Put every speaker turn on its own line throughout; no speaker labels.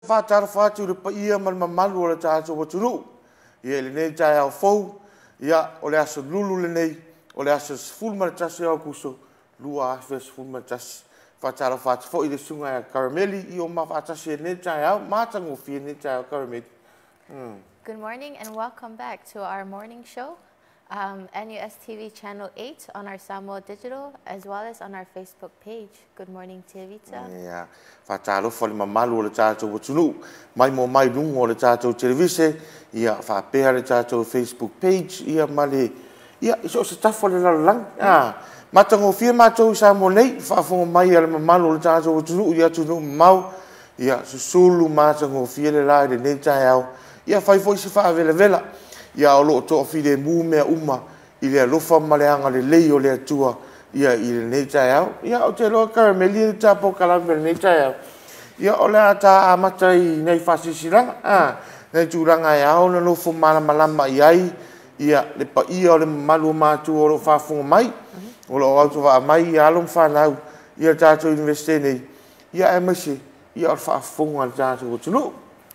Fatara fatu le pa ia mal mamalu o le tātou watunu. Ia le nei tai au fou. Ia o le aso lulu le nei. O le aso sfulma le tasi au kuso. Lua afe sfulma le tasi. Fatara fatu fo i le sunga ya karameli. I o ma fatasi e nei tai au. Mātango fie nei tai au karameli.
Good morning and welcome back to our morning show. NUS TV Channel 8 on our Samoa Digital as well as on our Facebook page. Good morning, Tivita.
Yeah, whātaro whale mamalu o le tātou watunu. Mai mo mai lungo o le tātou televise. Ia whāpea le tātou Facebook page. Ia male. Ia iso se tafo le lalang. Matango fia mātou sa mo nei. Whaafonga mai ale mamalu o le tātou watunu. Ia tunu mau. Ia susulu matango fia le lai le nei tai au. Ia whaifo isi whaavela vela. Ia o loo toa fide mu mea uma. I le alofa maleanga le lei o le atua. Ia i le nei tai au. Ia o te loa karameli le tāpō kalame le nei tai au. Ia o le ata amata i nei whasisiranga. Nei tūranga e au na lofo malama i ai. Ia le pa ia o le malu mātu o lo whafunga mai. O lo auto wha mai i alom whanau. Ia tātou investe nei. Ia e masi. Ia o whafunga le tātou o tunu.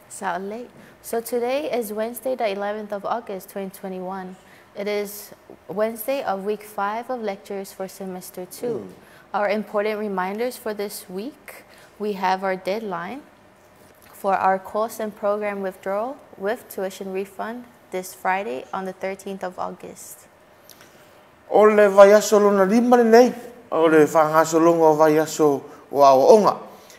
So late. So today is Wednesday, the 11th of August, 2021. It is Wednesday of week 5 of lectures for semester 2. Our important reminders for this week, we have our deadline for our course and program withdrawal with tuition refund this Friday on the 13th of August.
O le vaiaso lona lima le nei, o le whangaso longa o vaiaso o aonga.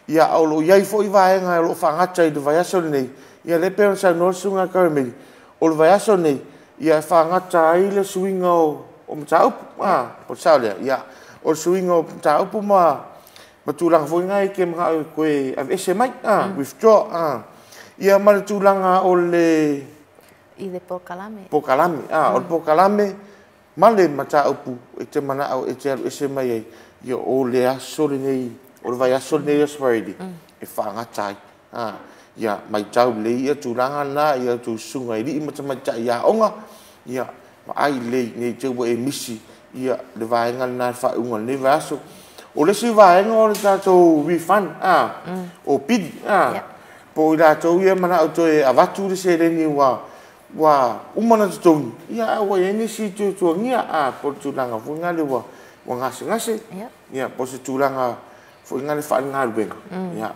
Ia au lo iai fo i vaenga o lo whangata i le vaiaso le nei. Ia le pēr sa no sunga karameli. O le vaiaso nei, ia whangata ai le suinga o mataupu. Po sao lea, ia. O le suinga o mataupu ma tūlanga fo ngai ke mga au koe avese mai. Withdraw. Ia ma le tūlanga o le...
I le pokalame.
Pokalame. O le pokalame, ma le mataupu e te mana au e te alu ese mai ai. Ia o le aso le nei, o le vaiaso le nei asparidi. E whangata ai. Ia mai tau le ia tūranga na ia tū sunga i li ima tamata ia onga. Ia ma ai le nei tau e misi ia le vaenga na whaunga ne vaso. O le si vaenga o le tātou refund. O pidi. Po i tātou ia mana au toi avatu le se reni wa umana tutoni. Ia awa ia nisi tuangia. Po tūranga fuinga le wa ngase. Ia po se tūranga fuinga le whainga rubenga. Ia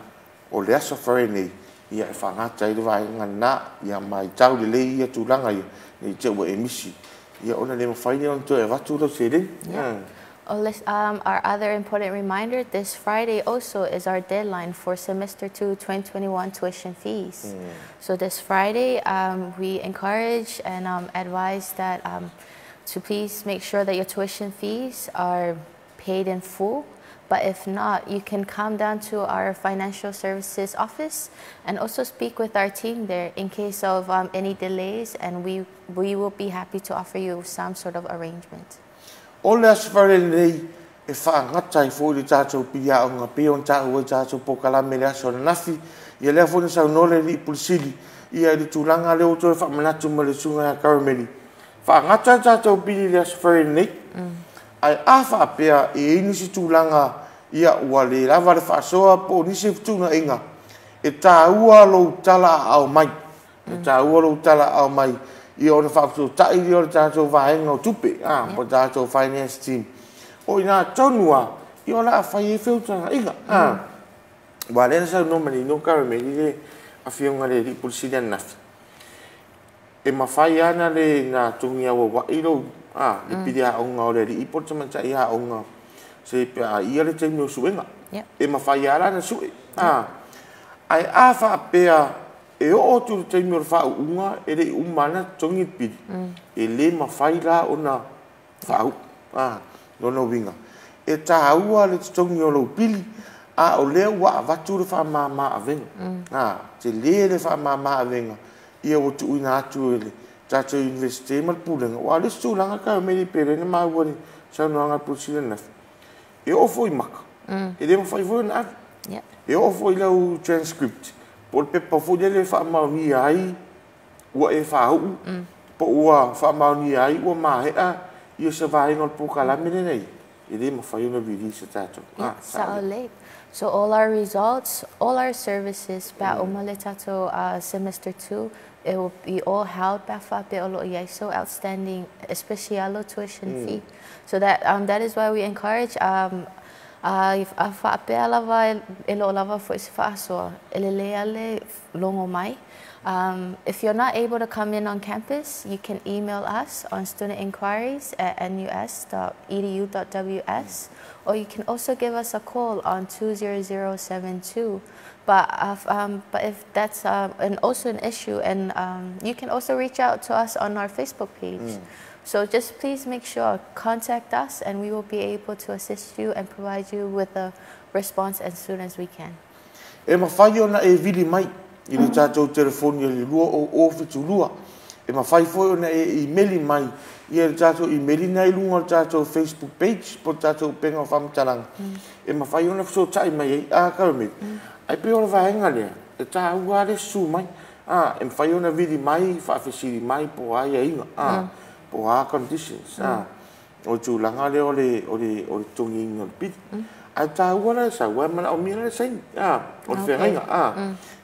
o le aso whare nei. Ia e whangata i le vaenga na, ia mai tau le lei ia tūranga ia, nei tau e misi. Ia ona le mawhaine on toi e watu lau se ren.
Our other important reminder, this Friday also is our deadline for semester 2 2021 tuition fees. So this Friday, we encourage and advise that to please make sure that your tuition fees are paid in full. But if not, you can come down to our financial services office and also speak with our team there in case of any delays, and we will be happy to offer you some sort of arrangement.
O le aswhare nei e whaangata i fōi le tātou pia o ngā pia on tātou e tātou pokalame le aso na nafi. Ia lea fōi sau nole li pulisili. Ia i tūlanga leo toi whamanatu ma le sunga ya karameli. Whaangata tātou pili le aswhare nei. Ai a whaapea e nisi tūlanga ia ua le lava le whaasoa po nisi futuna inga. E tā ua lou tala au mai. E tā ua lou tala au mai. Ia o le whaasoa tai ria o le tātou vaenga o tupe. Po tātou finance team. O i nā taunua, i o la a whai e whiutanga inga. Wa lena sau no mani no karameli le a whiunga le ripulisiri nafi. E mawhai ana le nā tungi awa wa i lou. Le pidi a onga o le ri ipo tamata i a onga se pe a ia le taimi o suenga. E mawhai ala na sue. Ai a whaapea e o tu le taimi o le whaunga e le umana tongi pidi. E le mawhai la o na whau. Nono winga. E ta ua le tongi o lo pili a o leo wa watu le whamama a venga. Te le whamama a venga. Ia o tu ina atu ele. Tātou investe mal pulenga. Wa le stūlanga ka meri pere ne mawari sa noanga pusila na. E ofo i maka. E le mawhai fo na. E ofo i lau transcript. Po le pepa fo le whamauni ai ua e whahau. Po ua whamauni ai ua mahea ia sa vaenga o pokalame nei. E le mawhai una viri sa tātou.
So late. So all our results, all our services, ba umale tato semester 2, it will be all held ba whape o lo'o iai, so outstanding, especialo tuition fee. So that is why we encourage if whape lava e lo'o lava fo isi whaasoa, elelea le longo mai. If you're not able to come in on campus, you can email us on studentinquiries@nus.edu.ws, or you can also give us a call on 20072. But if that's also an issue, and you can also reach out to us on our Facebook page. So just please make sure, contact us, and we will be able to assist you and provide you with a response as soon as we can.
E mawhai ona e vili mai, I le tātou telefoni e le lua o ofitu lua. E mawhai foi ona e emaili mai, I le tātou emaili nei lunga le tātou Facebook page, po tātou penga o whamtaranga. E mawhai ona fiso tai mai e a karamit. Ai pe ona vahenga lea, e tā ua le su mai. E mawhai ona vili mai, whaafesiri mai po ai a inga. Po a conditions. O tūlanga le o le tongi inga le piti. Ai tā ua le sa ua mana o mira le saini. O le whengainga.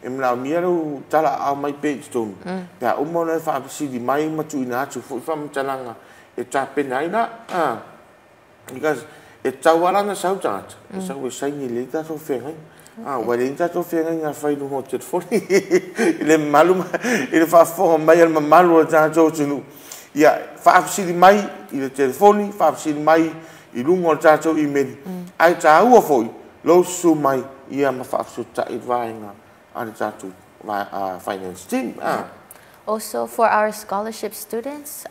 E mna mia ro tala au mai page tonu. Pea umona e whaafesiri mai matu ina atu fo I whamtalanga e tā pena ina. Because e tauaranga sau tāta. E sau e saini le tātou whengainga. Wale in tātou whengainga whainu ho telefoni. I le maluma, I le whaafonga mai al mamalu o tātou tunu. Ia, whaafesiri mai I le telefoni, whaafesiri mai I lunga o tātou email. Ai tā ua foi, lo su mai ia ma whaafesu ta I vaenga. Finance team.
Also, for our scholarship students,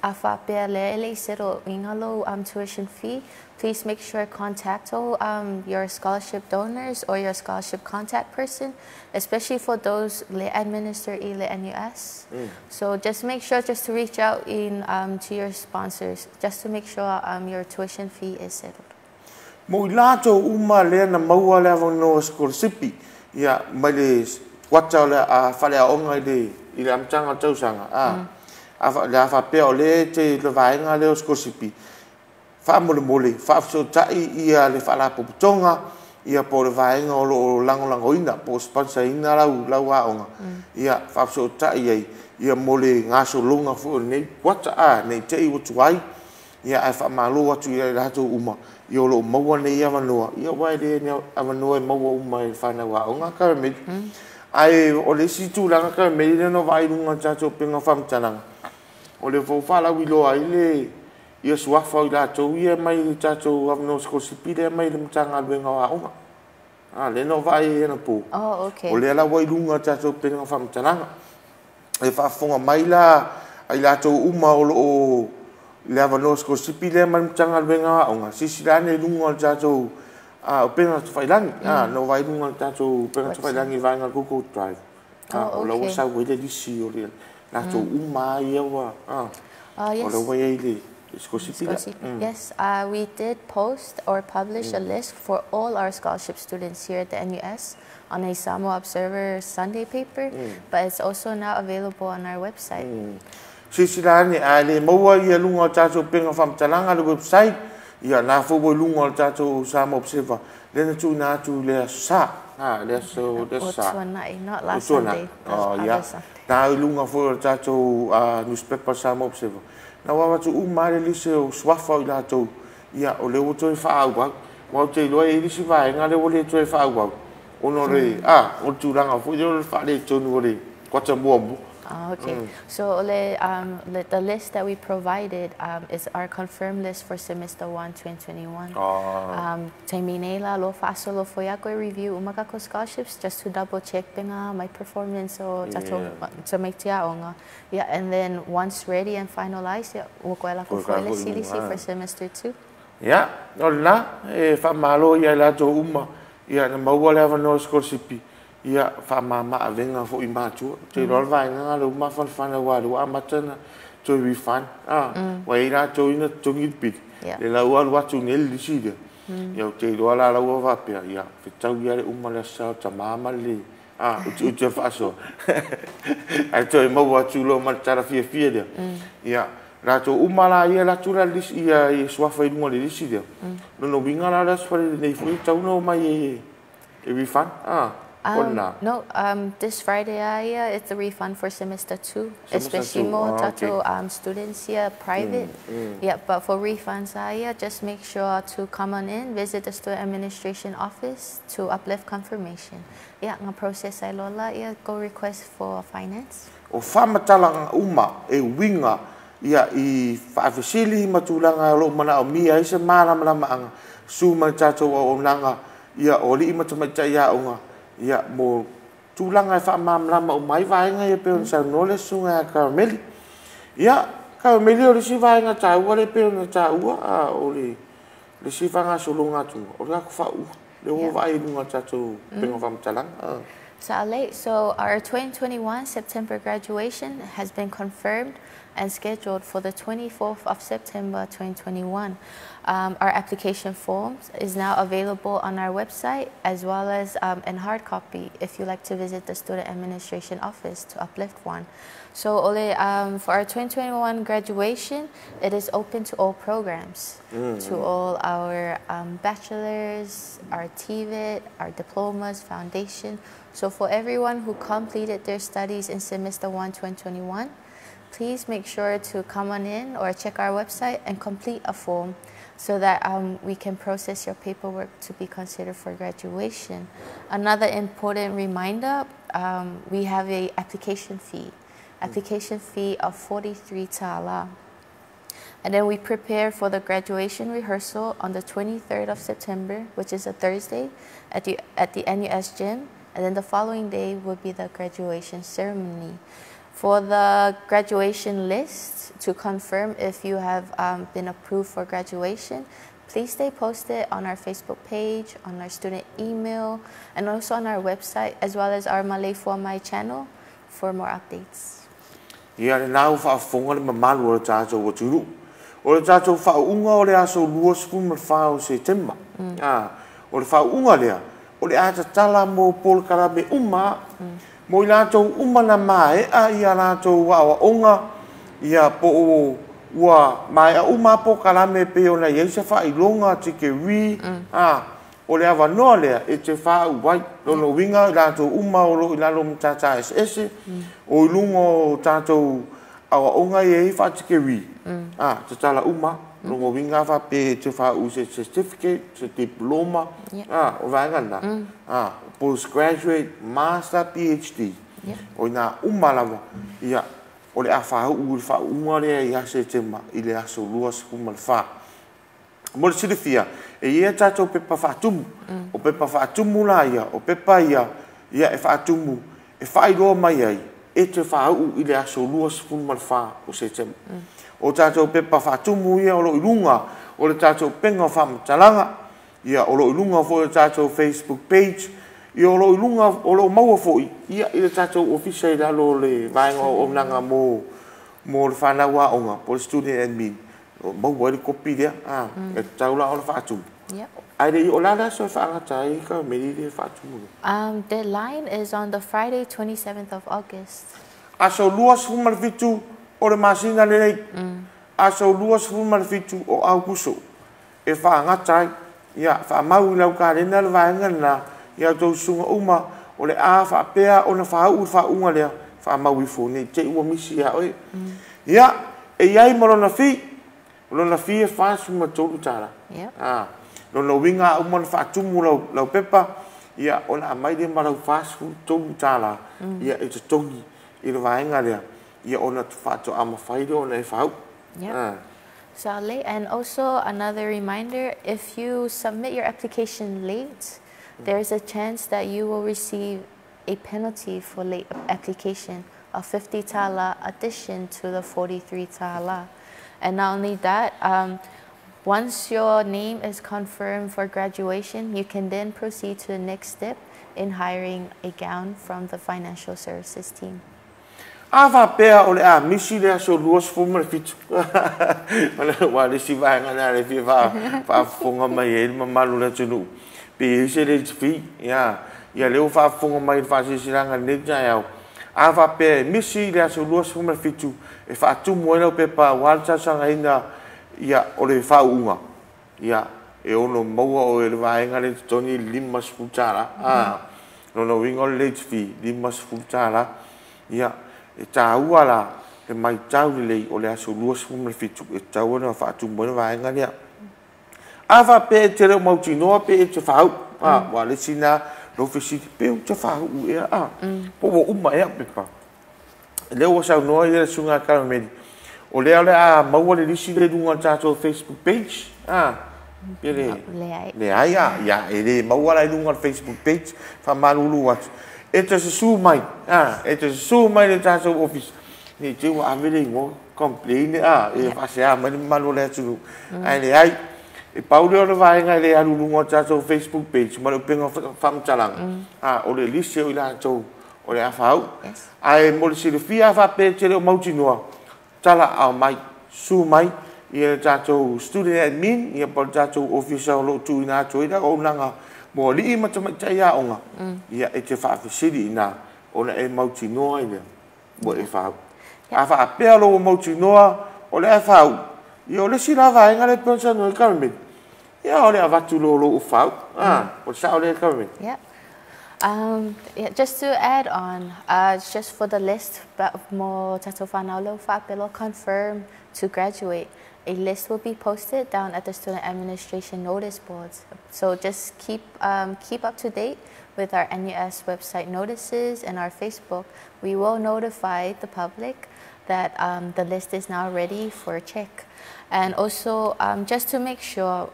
tuition fee, please make sure to contact your scholarship donors or your scholarship contact person, especially for those le administer I le NUS. So just make sure just to reach out to your sponsors, just to make sure your tuition fee is settled.
Mo lato uma le na maua le no scholarship ia mai wata le a fale a onga I le amtanga tausanga a fa pe o le te le vaenga le scholarship fa mole fa so tai ia le fala potonga ia po le vaenga o lo lango ina po sponsor ina lau a onga ia fa so tai ia mole ngaso lunga fu nei wata nei te I watuai ia ai fa malo watu ia lato uma ia lo maua nei ia manoa ia wai le ne amanoa maua uma I fana wa onga ka me ai o le situ langa ka me le no vai lunga tātou penga whamtananga. O le fōwhala wilo ai le ia suafa I tātou ia mai tātou avno skosipi le mai le mtanga luenga wa onga. Le no vai e na pō.
Oh, okay.
O le ala wai lunga tātou penga whamtananga. E whaafonga mai la ai tātou uma o lo le avno skosipi le mai mtanga luenga wa onga. Sisilane lunga tātou o penga tu whailangi. No vai lunga tātou penga tu whailangi vaenga Google Drive. O la wasa wele lisi o le tātou uma ia wa. O la wai ei le skosipila.
Yes, we did post or publish a list for all our scholarship students here at the NUS on a Samoa Observer Sunday paper, but it's also now available on our website.
Sisilane le maua ia lunga tātou penga whamtalanga le website. Ia na fo lunga le tātou Samoa Observer. Lena tu na tu le sa. Le so le sa.
Not last Sunday.
Ia. Na lunga fo le tātou newspaper Samoa Observer. Na wa tu umare lise o swafa I tātou. Ia o le o toi whaauau. Wa te loa e lisi vaenga le o le toi whaauau. Ono re, o tūranga fo le whaare tonu o le kwata muambu.
Okay, so the list that we provided is our confirmed list for semester 1, 2021. Terminela lo faso lo foyako review umakako scholarships just to double check my performance or to make onga. Yeah, and then once ready and finalized, ukoela ko silisi for semester 2.
Yeah, ola e fa malo ia la to uma ia na maua le no scholarship. Ia fa mama avenga fo I matu te rol vai nga lo ma fa fa na wa lo amatana to we fan wa ira to ina to ngit pit le la wa wa tu ngel li si de ia te ro la wa va pe ia fe tau ia le uma le sa ta mama le u te fa so ai to mo wa tu lo ma tara fie de ia la to uma la ia la tu la li ia so fa I mo le si de no winga la swa le nei fu tau no mai A refund?
No, this Friday, it's a refund for semester 2,
Semester
especially
2,
more
okay.
students here, private. Yeah, but for refunds, just make sure to come on in, visit the student administration office to uplift confirmation. Yeah, nga process ay lola, go request for finance.
O whamatala uma e winga ia I whaafisili matulanga lo mana o mia isa marama anga suma tātou o nanga ia o li imatamata ia onga ia mo tulanga e whaamamlama o mai vaenga ia peo sa nole sunga karameli ia karameli o lisi vaenga tāua le peo na tāua o le si whanga solonga tunga o le ako whau le o vai nunga tātou penga whamatalanga
So our 2021 September graduation has been confirmed and scheduled for the 24th of September 2021. Our application forms is now available on our website as well as in hard copy if you like to visit the student administration office to uplift one. So for our 2021 graduation, it is open to all programs, to all our bachelors, our TVET, our diplomas, foundation. So for everyone who completed their studies in semester 1 2021, please make sure to come on in or check our website and complete a form so that we can process your paperwork to be considered for graduation. Another important reminder, we have a application fee of 43 tala. And then we prepare for the graduation rehearsal on the 23rd of September, which is a Thursday, at the NUS gym. And then the following day will be the graduation ceremony. For the graduation list, to confirm if you have been approved for graduation, please stay posted on our Facebook page, on our student email, and also on our website, as well as our Maleifua Mai channel for more updates.
Ia le nau whaafonga le mamalu o le tātou o turu. O le tātou whaunga o le aso lua skun ma whao se temma. O le whaunga lea, o le ata tala mo pol karame mo I lātou na mae ia lātou wa onga ia po o ua mai a po karame pe o na yeisa whailonga tike wi o le awa noa lea e te whau wai lono winga I lātou o lo I lalo mtata SS o ilungo tātou awa onga I e whatike wi te tala longo winga wha pe te whau se certificate, se diploma o vaingana postgraduate, master, PhD o ina lava ia o le a whau u le whaunga lea ia se tema I le aso lua sekuma le wha mo le silifia e ia tātou pepa whaatumu o pepa whaatumu la ia o pepa ia e whaatumu e whairoa mai ai e te whau I le aso lua sekuma le wha o se tema o tātou pepa whaatumu ia o lo ilunga o le tātou penga whamatalanga ia o lo ilunga fo le tātou Facebook page I o lo ilunga o lo maua foi ia I le tātou ofisa I lalo le vaenga o nanga mo le whanaua onga po le student admin o maua le kopi lea e taula o le whaatumu aere I o lala so whaangata I ka meri le whaatumu
Deadline is on the Friday 27th of August.
Aso luas humalfitu o le masina le nei aso luas humalfitu o Augusto e whaangata ia whaamau lau ka rena le vaenga na ia tau sunga o le a whaapea o na whau whaunga lea whaamau I fōne te ua misi ia oe ia e iai marona fi lona fi e whaasuma tolu tāra lona winga uma na whaatumu lau pepa ia o na amai le marau whaasuma tolu tāra ia e te tongi I le vaenga lea ia o na whaato ama whaire o na e whau
And also another reminder, if you submit your application late, there is a chance that you will receive a penalty for late application of 50 tala addition to the 43 tala. And not only that, once your name is confirmed for graduation, you can then proceed to the next step in hiring a gown from the financial services team.
Ava pea o le a misi le aso luas fuma le fitu. Wa le si vaenga na le fi whaafonga mai e mamalu le tunu. Pe se le fi ia leo whaafonga mai whaasisiranga neja iau. Ava pea misi le aso luas fuma le fitu e whaatumu e lau pepa walta sanga ina ia o le whaunga. Ia e ono maua o e le vaenga le toni lima sputara no wingo late fee lima sputara ia e taua la e mai tau le o le aso lua sfuma le fitu e tau na fa tu mo le vaenga le ava pe te le mau tino pe te fau wa le sina lo fisiti pe te fau e po uma e pe pa le o sa no le sunga karameli o le ala mau le lisi le dunga tato Facebook page le ai ya e le mau ala dunga Facebook page fa malulu wat e te su mai e te su mai le tato office ni te wa avele ngo complain e fa se ma malu le tu ai le ai e paulo le vai ngai le alu dunga tato Facebook page ma le penga fam talang o le lisi o la to o le afau ai mo le silfia fa pe te le mau tinoa tala au mai su mai ia tatou student admin ia por tatou official lo tu ina toida o nanga mo li ma tama taia onga ia e te fa fasili ina ona e mauti noa ina mo e fa a pe lo mauti noa o le fa ia o le sila va nga le pensa no kalme ia o le avatu lo fa o sa o le kalme
yeah, just to add on, just for the list, mo tato whanaulo whapelo confirm to graduate, a list will be posted down at the student administration notice boards. So just keep up to date with our NUS website notices and our Facebook. We will notify the public that the list is now ready for check. And also, just to make sure,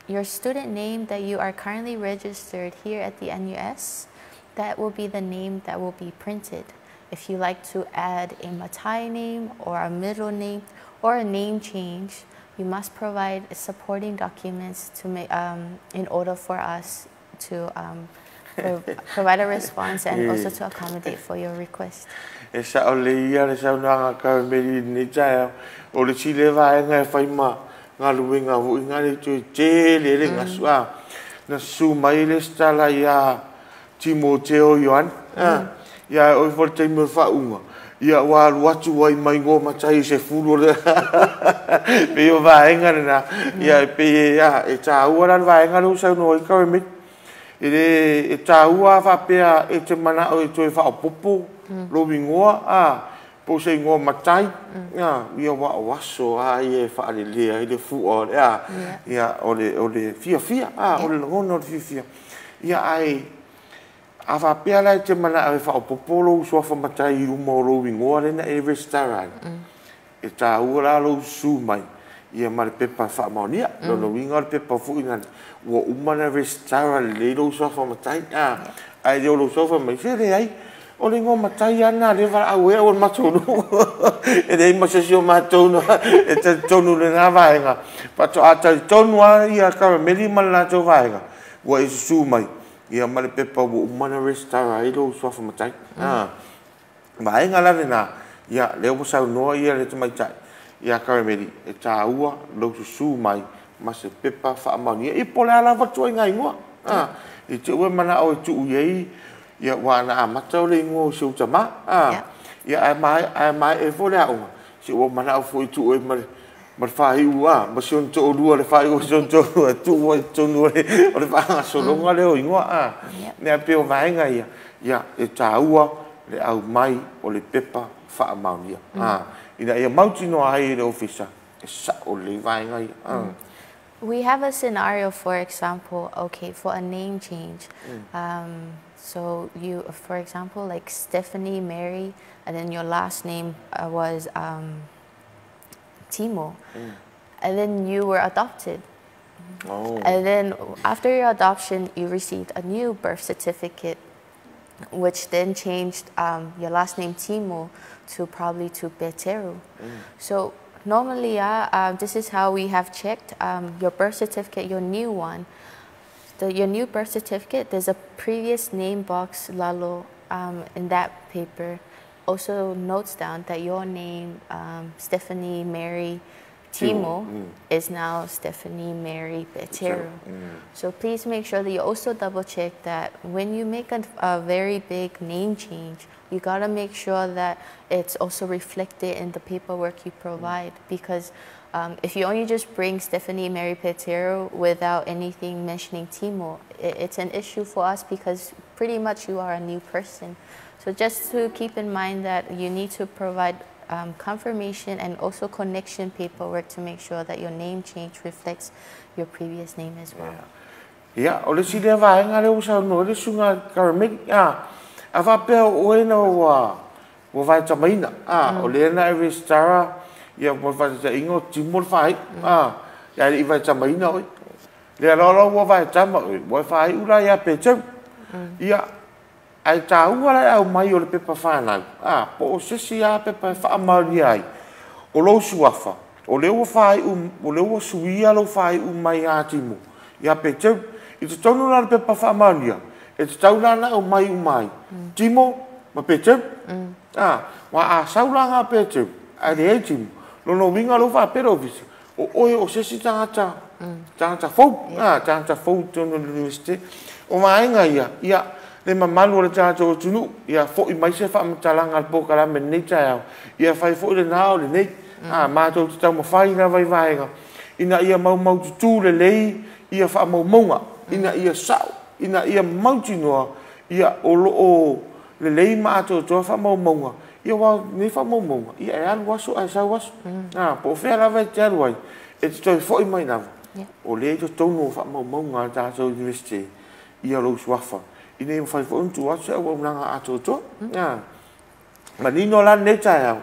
your student name that you are currently registered here at the NUS, that will be the name that will be printed. If you like to add a Matai name or a middle name or a name change, you must provide supporting documents to make, in order for us to provide a response and also to accommodate for your request.
E sa o le ia le sa nga ka me ni tsa o le chile va nga fai ma nga luinga vo nga le te le nga sua na su mai le stala ia Timoteo Yohan ia o for te mo fa unga ia wa watu wai mai ngo matai se fulu le pe o va nga na ia pe ia e ta ora va nga lu sa no ka me e ta ua fa pe e te mana o te fa popo lo wingoa po se ngo matai ia wa waso ia fa le le fu o ia o le fia o le ngono fia ia ai ava pea lai te mana e wha o popolo so fa matai i uma o lo wingoa rena e restaurant e tā ua lo su mai ia mare pepa wha maonia lo wingoa le pepa fu inga ua umana restaurant le lo so fa matai ai le lo so fa mai se le ai o le ngō matai ana le wha au ea o le matonu e le ima se sio matonu e te tonu le ngā vaenga pato ata tonu a ia karameli mana tō vaenga ua e su mai ia male pepa wo umana restaurant lo so fa matai mai ngala na ia le o sa no ia le te mai tai ia karameli e ta ua lo su mai ma se pepa fa mani e pole ala va toi ngai ngoa e te ua mana o tu ye ia wa na mata le ngo su tama ia ai mai e fo le au si o mana o fo tu e ma fai ua ma son to lua le fai o son to tu o to no le fa so longa le o ingoa ne pe o vai nga ia e ta ua le au mai o le pepa fa maunia ina ia mauti no ai le ofisa e sa o le vai nga
We have a scenario, for example, okay, for a name change. So you, for example, like Stephanie Mary, and then your last name was Timo, and then you were adopted. And then after your adoption, you received a new birth certificate, which then changed your last name Timo to probably to Beteru. So normally, this is how we have checked your birth certificate, your new one. Your new birth certificate, there's a previous name box, Lalo, in that paper. Also notes down that your name, Stephanie Mary Timo is now Stephanie Mary Petero. So please make sure that you also double check that when you make a very big name change, you got to make sure that it's also reflected in the paperwork you provide, because if you only just bring Stephanie Mary Petero without anything mentioning Timo, it's an issue for us because pretty much you are a new person. So just to keep in mind that you need to provide confirmation and also connection paperwork to make sure that your name change reflects your previous name as well.
Yeah, o le si le vaenga le usa no le sunga karmik ava pe o ena o vai tamaina o le na every star ia mo vai ta ingo timol fai ia i vai tamaina oi le lo o vai tama o fai ula ia pe tau ia ai ta ua au mai o le pepa whanau. Po o sesi a pepa whaamari ai. O lo suafa. O leo whai o leo suia lo whai mai a timu. Ia pe tau, i te taunu nana pepa whaamari ai. E te taunu nana au mai mai. Timo, ma pe tau. Wa a saulanga pe tau. Ai re timu. Lono winga lo wha pero visi. O oe o sesi tangata. Tangata fau. Tangata fau tono universite. O maenga ia. Le mamalu le tātou tunu, ia fo i mai se whamatalanga al pokara me nei tai au. Ia whai fo i le nao le nei, mātou te tau mawhai na vai vaenga. Ina ia mau tutu le lei, ia wha maunga. Ina ia sao, ina ia mauti noa, ia o le lei mātou toa wha maunga. Ia wā nei wha maunga, ia e anu waso, ai sau waso. Po whea la vai te aru ai, e te toi fo i mai nawa. O le to tono wha maunga tātou universite, ia lo suafa. Ine mo fai fo untu atu au nanga ato to ma nino la neta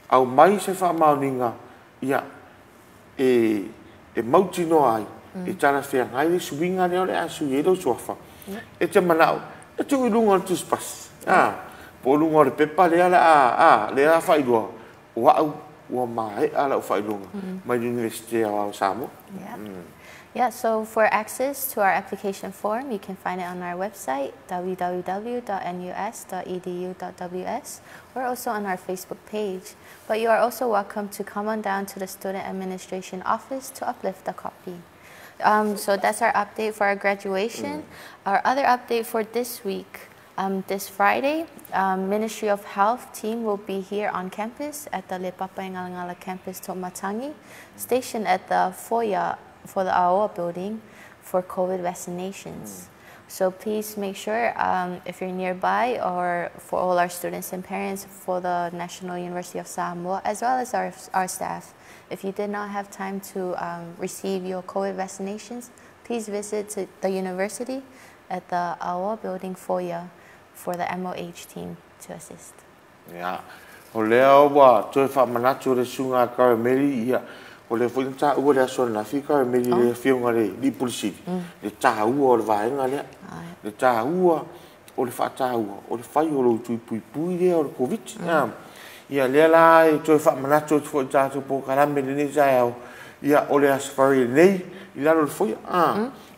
au mai se fa mauninga ia e mauti no ai e tana fe ngai swinga ne ole asu yedo sofa e te manau e tu lunga tu spas po lunga le pepa le ala le a fai do wa mai ala fai lunga mai university au Samoa.
Yeah, so for access to our application form, you can find it on our website, www.nus.edu.ws, or also on our Facebook page. But you are also welcome to come on down to the Student Administration Office to uplift a copy. So that's our update for our graduation. Our other update for this week, this Friday, Ministry of Health team will be here on campus at the Le Papa Ingalangala campus Tomatangi, stationed at the foyer for the Aoa building for COVID vaccinations. So please make sure if you're nearby, or for all our students and parents for the National University of Samoa, as well as our staff, if you did not have time to receive your COVID vaccinations, please visit the university at the Aoa building foyer for the MOH team to assist.
Yeah. O leo wa toi fa manatu le sunga ka meri ia o le foi ta o le so na fika me le fiunga le polisi le ta o le vaenga le ta o le fa ta o le fai o lo pui le o le covid ia le la e toi fa mana toi foi ta po kala me le ja ia o le asfari nei ila lo foi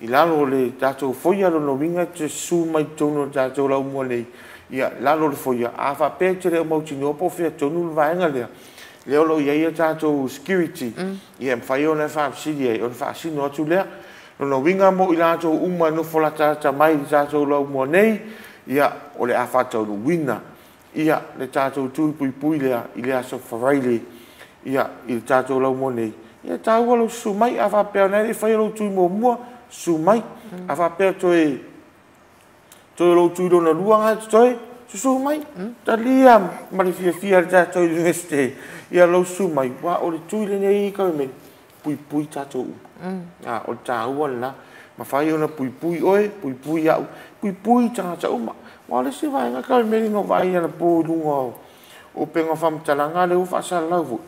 ila lo le ta foi lo no vinga te su mai tono ta la mo nei ia la lo foi a fa pe te le mo tino po fe tono le vaenga le leo lo ia tātou security ia mwhai o na whaapsiri e o na whaasino atu lea no winga mo i lātou uma no wholata mai i tātou lau mua nei ia o le a whātou no winga ia le tātou tui pui lea i lea so wharaile ia i le tātou lau mua nei ia tāua lo su mai a whapea nei le whai lo tui mo mua su mai a whapea toi lo tui do na luanga toi su mai ta lia Maleifua tātou university ia lo su mai wa o le tui le nei ka me pui tātou o tāua na ma whai ona pui oe pui au pui tātou ma wa le se vai nga ka me no vai ana po lunga o penga whamtalanga le o whaasalau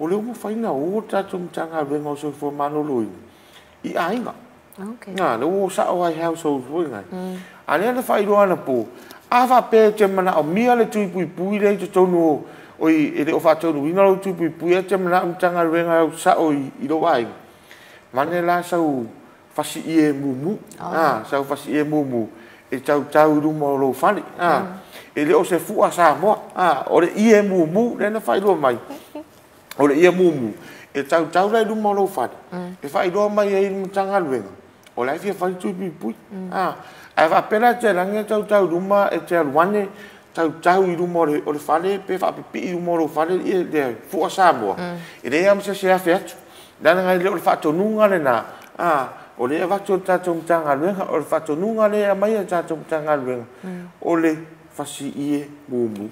o le mo whai na o tātou mtanga rengo so fo manolo i ainga le o sa o ai household foi ngai ale na whai roana po ava pe te mana o mia le tui pui le te tonu oi e le o fa tonu ina lo tui pui te mana mtanga renga o sa o i lo ai mane la sa o fasi e mumu sa o fasi e mumu e tau ru mo lo fali e le o se fu a sa mo o le i e mumu le na fai lo mai o le i e mumu e tau lai luma lo fat e fai do mai e mtanga luenga o lai fia fai tu pui ai va pela te lange tau luma e te alwane tau I luma o le fale pe fa pi I luma lo fale I le fu sa mo e le am se afe atu dana ngai le o fa to nunga le na o le va to tau mtanga luenga o fa to nunga le mai tau mtanga luenga o le fasi I mumu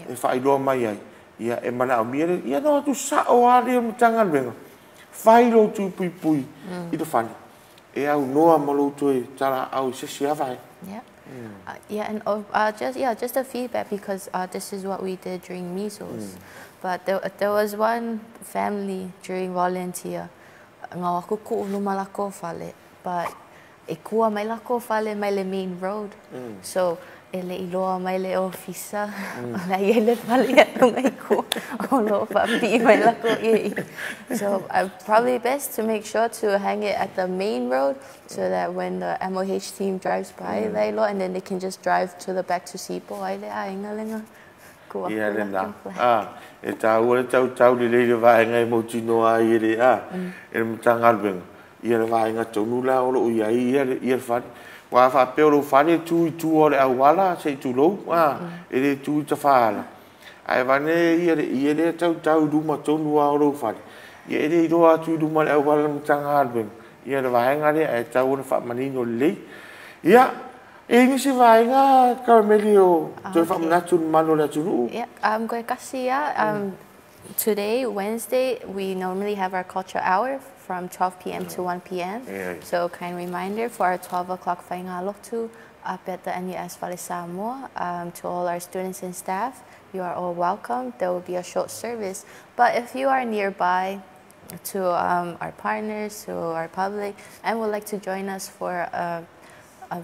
e fai do mai ai ia e mana o mire ia no tu sa o ale o tanga benga fai lo tu pui I te fani e au noa ma lo tu e tala au se sia vai
and just a feedback because this is what we did during measles but there was one family during volunteer nga wako ko luma lako fale but e kua mai lako fale mai le main road so ele iloa mai le ofisa la ele fale ngai ko lo papi mai la ko so probably best to make sure to hang it at the main road so that when the MOH team drives by they lo and then they can just drive to the back to Sipo ai le ainga lenga ko
ia le na e tau le vai ngai mo tino ai le e mtanga ben ia le vai nga tonu la o lo ia fa wa fa pero fani tu ole awala se tu lo ele tu ta fala ai vane ia le tau du ma tonu wa lo fani ia ele do tu du ma awala mtanga ben ia le vai nga le ai tau fa manino le ia e ni se vai nga Carmelio tu fa mnatu mano la tu
I'm going to today, Wednesday, we normally have our culture hour from 12 p.m. to 1 p.m. So kind reminder for our 12 o'clock Whaingaloktu up at the NUS Vale Samoa. To all our students and staff, you are all welcome. There will be a short service. But if you are nearby to our partners, to our public, and would like to join us for a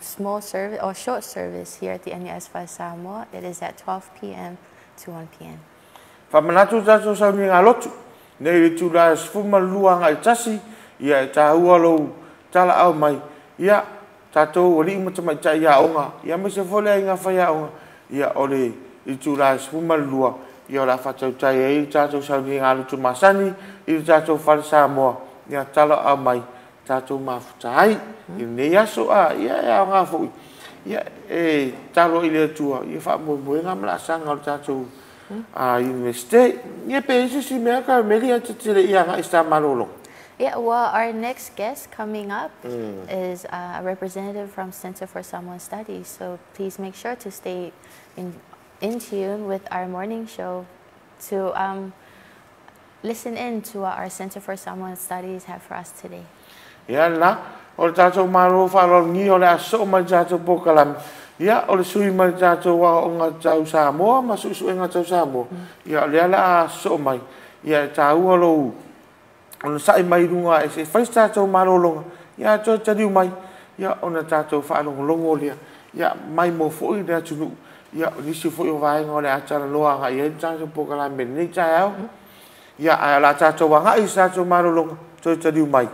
small service or short service here at the NUS Vale Samoa, it is at 12 p.m. to 1 p.m.
Famanatu tato sa ni ngalotu nei tu la sfuma luanga I tasi ia ta ualo tala au mai ia tato wali mo mai ta ia onga ia me se fole nga fa ia onga ia ole I tu la sfuma lua ia la fa tau tai ai tato sa ni ngalotu masani I tato fa Samoa ia tala au mai tato mafutai I nei aso ia nga fo ia talo ile tua ia fa mo nga mla sanga tato University.
Yeah, well, our next guest coming up is a representative from Center for Samoan Studies. So please make sure to stay in tune with our morning show to listen in to what our Center for Samoan Studies have for us today.
Yeah, na o tato maro falo ni o la so ma tato pokalam. Ia o le sui mai tatou wa o nga tau Samoa ma su nga tau Samoa ia le ala so mai ia tau lo on sai mai runga e se fai tatou marolonga ia to tadi mai ia ona tatou fa longo le ia mai mo fo I da tunu ia ni se fo vai ngole a tala loa nga ia tatou pokala me ni tau ia ala tatou wa nga I tatou marolonga to tadi mai.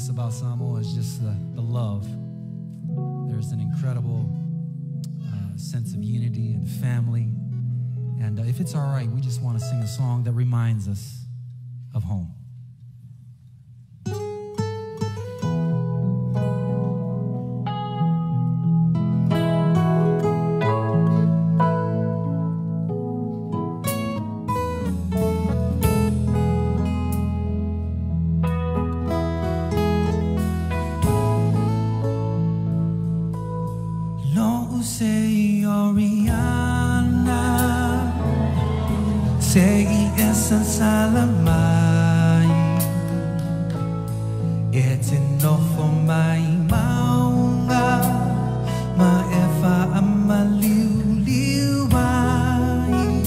About Samoa is just the love. There's an incredible sense of unity and family. And if it's all right, we just want to sing a song that reminds us of home.
It's enough for my maunga, Maleifua Mai.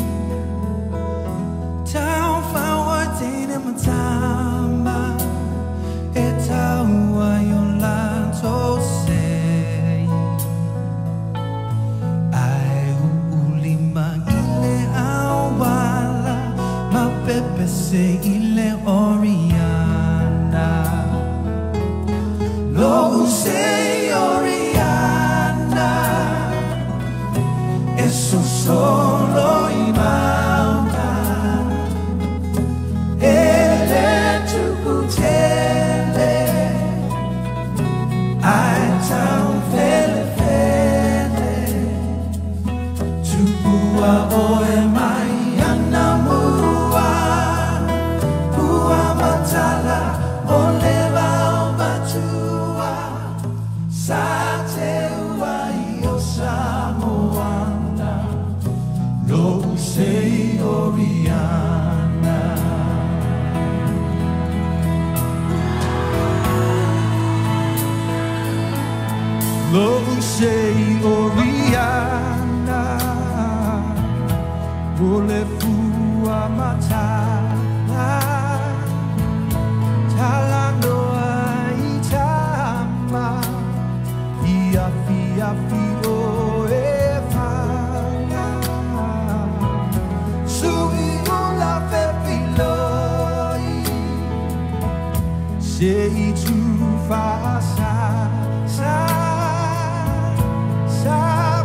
Tau fawa tene matamba, etawa yola to say. Ai ulima ile awala, ma pepe se ile oriana. Lo sei Oriana, eso solo imanta. Ele tu putele, ai tau fele fele. Tu bua oe mai anamua, bua matala oleva batu. Satewa io Samoana, lo sei Oriana. Lo sei Oriana, Maleifua Matala, Talanoa Itama. Fio e fana sui la fepiloi sei tu fa sa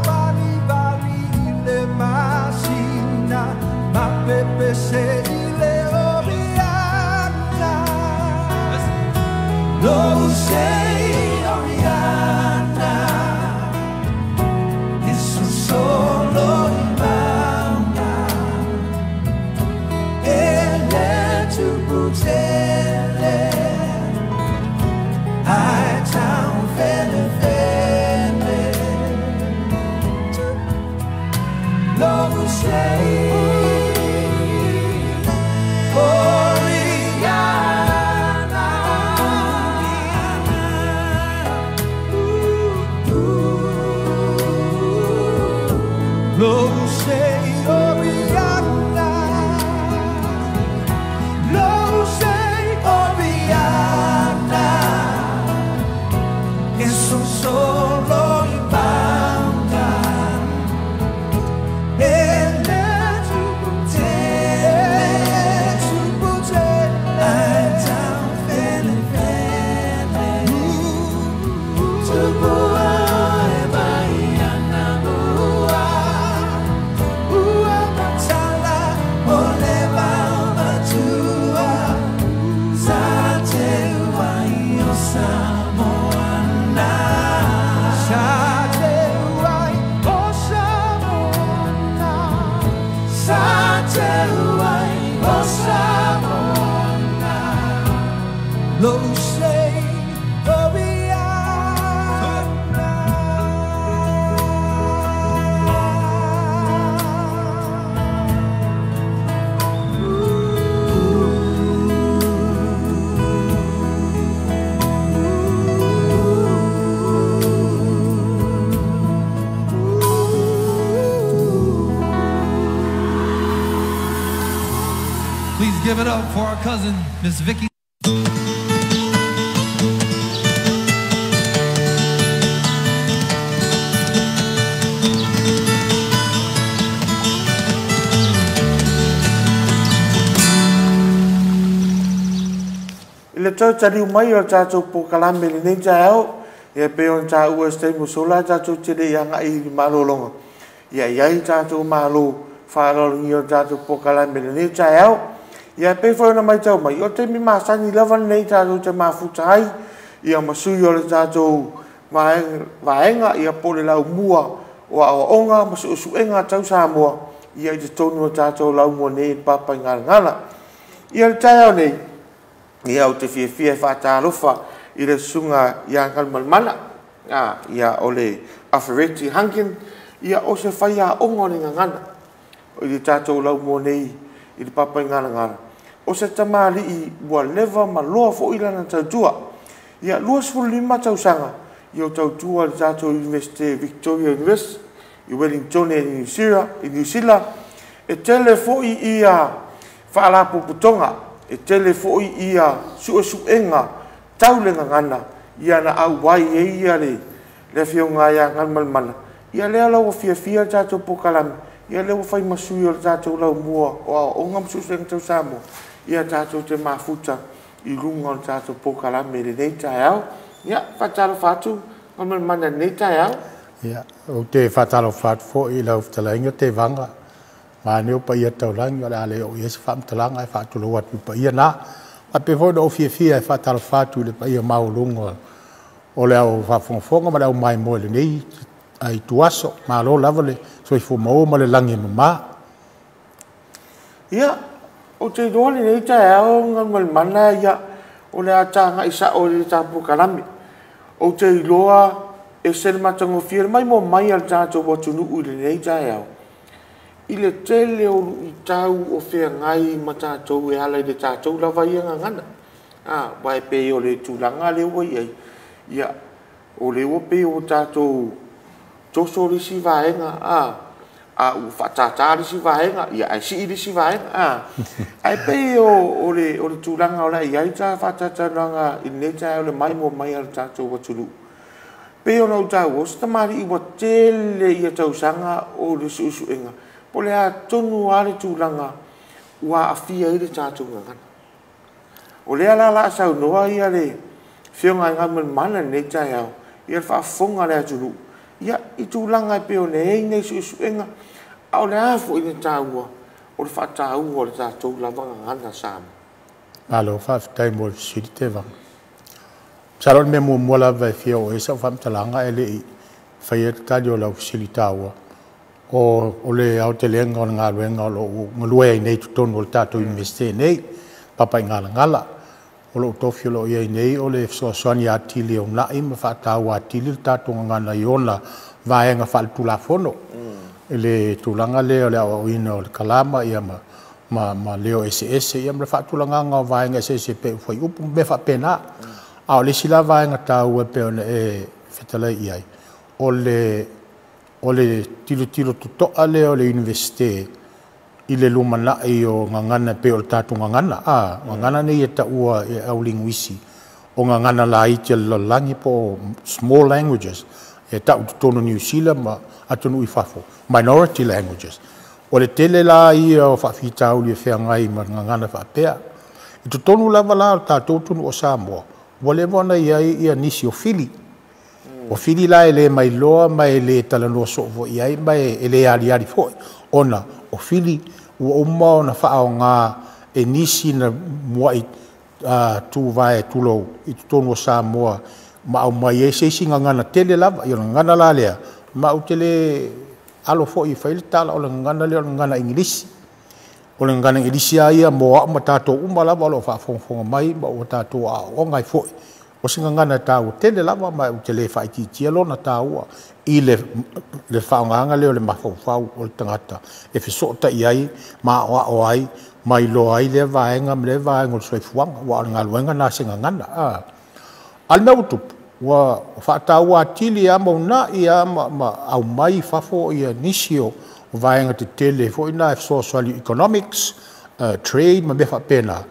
bali le masina ma pepe sei le Oriana lo sei Oriana. Solo imanda, ele tu putele, ai tau fele fele, lo sei Oriana. Lo sei Oriana, lo sei Oriana, e son solo in banda, e le tu pute, ai tau fele fele, tu bua e mai anamua. Lo sei
Please give it up for our cousin, Miss Vicky.
Le tau tari umai o tātou po kalame le nei tāo, e pe on tāu e stei musola tātou tire i anga i malolonga. Ia iai tātou malo whaalolungi o tātou pokalame le nei tai au. Ia pe foi na mai tau mai o te mi masani lava nei tātou te mafuta ai. Ia masui o le tātou vaenga ia pole lau mua o a onga masu usuenga tau Samoa. Ia i te tonu o tātou lau mua nei papa i ngana. Ia le tai au nei. Ia o te fia whātālofa i le sunga ia kalmalmana. Ia o le Awhereti Hankin. Ia o se whaia ongo ni ngana. O i tātou lau mua nei i le papa i ngana. O se tamari i bua leva ma loa fo ilana tautua. Ia luas fu lima tausanga. I o tautua le tātou University Victoria University. I Wellington e New Zealand. E tele fo i ia whaalapo putonga. E tele fo i ia suenga taulenga ngana. Ia na au wai e ia le fionga ia ngalmalmana. Ia lea lau o fia tātou pokalami. Ia leo whai masui o tātou lau mua o ngam susenga tau Samoa. Ia tātou te mafuta i runga o tātou pokalame le nei tai au. Ia, whatalo whatu, mana nei tai au.
Ia, o te whatalo whatu fo i lau whtalainga te vanga. Ma neo pa ia tau langi o le ale o iesi whamtalanga e whatu lo watu pa ia nā. A pe fo o fia e whatalo whatu le pa ia maulunga o le au whafonga ma le au mai moe le nei ai tuaso, ma lo lava le so i fu mau ma le langi mama.
Ia, o te dole nei tai au ngal mana ia o le atanga isa o le tapu kalami. O te iloa e sel matango fia mai mo mai al tātou watunu u le nei tai au. I le tele o i tau o whea ngai ma tātou e ala i le tātou lava ia ngana. Wai pe o le tūlanga le ua iai. Ia, o le ua pe o tātou toso risi vaenga. U whatata risi vaenga. Ia, ai si risi vaenga. Ai pe o le tūlanga o la iai tā whatata nanga i nei tai o le mai mo mai al tātou watunu. Pe o nau tau o stamari i wa tele i a tausanga o le suenga. Po le a tonu ale tūlanga ua a fia i le tātou ngangana. O le ala la sau noa i ale whionga i ngaman mana nei tai au. I ale whaafonga le atunu. Ia i tūlanga i peo nei nei suenga. Au le afo i le tāua. O le whaataua o le tātou lavanga ngana Samoa.
Alo, whaafitai mo le siri te vanga. Saron me mua la vai fia o esa whamtalanga e le i whaia tali o lau siri tāua. O le au te lenga o ngā luenga o ngalue ai nei tutonu o le tātou investe nei, papa i ngala. O lo tofi o lo iai nei o le soani atili o nai ma whaatau atili le tātou ngana i ona vaenga whaletula fono. Le tūlanga leo le au ina o le kalama ia ma leo SS ia ma le whaatulanga ngā vaenga SS pe ufai upu me whapena. Au le sila vaenga tāu e pe o e whetalai iai. O le tilo tutoa leo le universite i le lumana i o ngangana pe o le tātou ngangana. Ngangana nei e ta ua e au linguisi. O ngangana la iti le langi po small languages. E ta utono New Zealand ma atonu i fafo. Minority languages. O le tele la i o whawhita au li e whea ngai ma ngangana whapea. I tutonu lava la o tātou tunu o Samoa. Wale wana i a nisi o fili. O fili la e le mai loa mai le talanoa so'o iai mai e le ali foi. Ona o fili ua umao na whaao ngā e nisi na muai tu vai tulou i tutonu o Samoa ma au mai e seisi ngangana tele lava i o ngangana la lea ma au tele alo foi whaile tala o le ngangana lea o ngangana ingilisi. O le ngangana ingilisi a ia moa ma tātou uma lava o lo whaafonga mai ma o tātou a o ngai foi. O singa ngana tāu tele lava mai o tele whaititia lona tāua i le whaonganga leo le mawhau o le tangata. E whisota i ai, ma o ai, mai lo ai le vaenga me le vaenga o le soifuanga, wa ngā luenga nā singa ngana. Al mea utupu, wa whaataua atili a mauna i a au mai fafo i a nisio o vaenga te tele fo ina e social economics, trade, ma me whapena.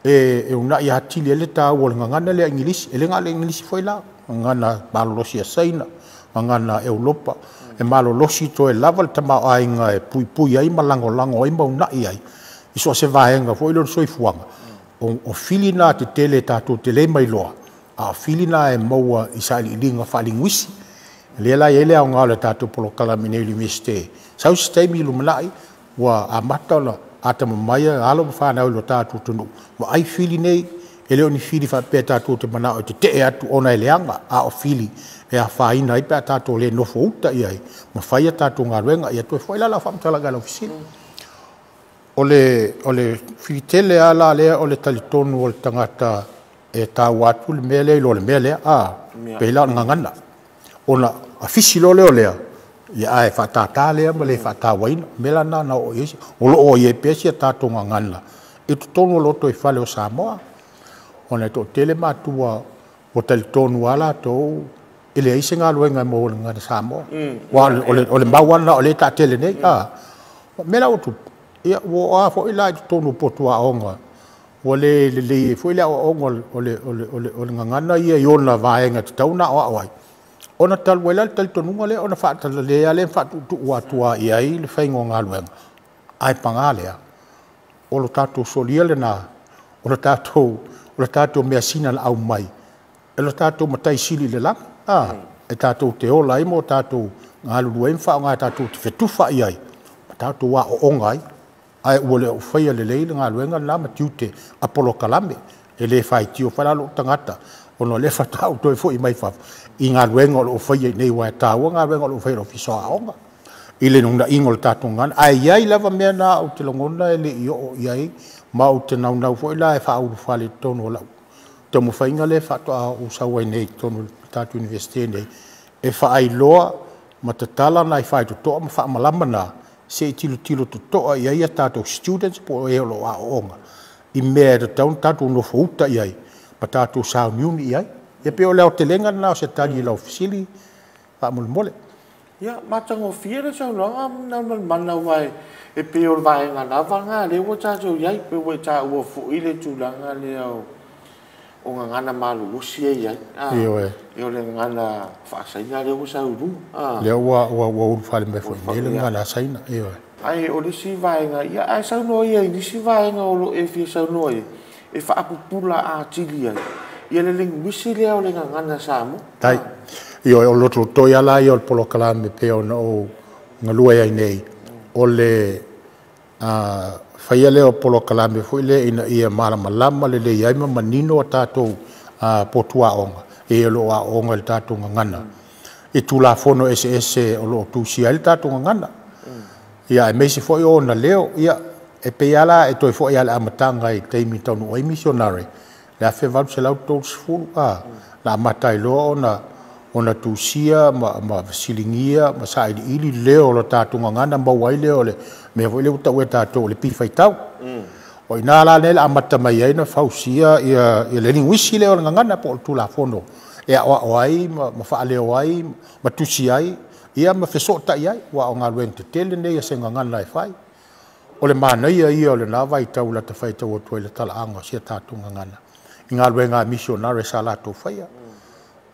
E una ia atili ele ta o ngana le English ele ngale English foi la ngana malolosi saina ngana Europa e malolosi to e level tama ainga e pui ai malango lango ai mauna ai iso se vaenga foi lo soifuanga o filina te tele tatu tele mai loa a filina e maua isali linga falinguisi le la ele au ngale tatu polo kala mine universite sau stay mi lumai wa amata la ata mamaia alo mafana o lo tatu tunu wa ai fili nei ele oni fili fa pe tatu te mana o te atu ona eleanga a o fili e a faina i pe tatu le no fouta ia ma faia tatu ngaruenga ia tu foi la fa mtala gala ofisina ole fitele ala le ole talitonu o tangata e ta watu le mele lo le mele a pela ngangana ona afisi lo le ia ai fa ta le ma le fa ta waina mela na o isi o ye pesi ta to ngangana e tu tonu lo to i fale o Samoa ona to tele matua o talitonu ala to ele ise nga luenga mo nga Samoa wa ole mawana ole ta tele nei mela o tu ia wo a fo ila tonu potua onga ole le fo ila onga ole ngana ia yona vaenga tauna o ai ona tal wela tal tonu le ona fa tal le ale fa tu wa tua ia i le faingo ngaluenga ai pangale o lo tatu solia le na o lo tatu me asina au mai e lo tatu matai sili le la e tatu te ola i mo tatu ngalu luen fa nga tatu te fetufa ia tatu wa o ongai ai ole o faia le leile nga luenga la matiute apolo kalame ele fai tio fala lo tangata ono le fata to fo i mai fa i nga luenga o faia nei wa ta wa nga luenga o faia o fiso aonga ile nunga ingol tatu ngan ai ai lava me na o te longona ele io ai ma o te nau fo ila e fa u fale tono la te mo fainga le fata o sa wa nei tono tatu universite nei e fa ai loa matatala na i fai to ma fa malama na se tilo to ia tato students po e lo a onga i me de tato no fouta ia patato sa union ia e pe o le telenga na se tali la ofisili pa mole
ya matango fiere sa no na mana vai e pe o vai na vanga le wo cha jo ia pe wo cha wo fu ile tu langa le o ngana malu usia ia yo le ngana fa saina le usa uru
le wa fa le me fo le ngana saina
ai o le si vai nga ia ai sa no ia ni si vai nga o lo e fi sa no e fa apupula a tilia ia le linguisi le o le ngana samo
tai yo o lo to ia la yo polo kalame pe o no ngalua ia nei o le faia leo polo kalame foi le ina ia malama le ia manino tatou potua onga e lo a onga le tatou ngana e tu la fono ese o lo tu sia le tatou ngana ia e mesi foi ona leo ia e pe ala e toi foi ala amatanga i teimi tonu o missionary la fe va se la to fu la matai lo ona tu sia ma silingia ma sai ili leo lo tatou ngana ma wai leo le me voi le uta weta to le pi fai tau o ina la le amata mai ai na fausia ia le linguisi le o ngana po tu la fono e o ai ma fa le o ai ma tu si ai ia ma feso ta ai wa o ngalwen te tele ne ia se ngana fai o le mana ia o le na vai tau la te fai tau to le tala anga sia tatu ngana ngalwen nga missionary sala to fai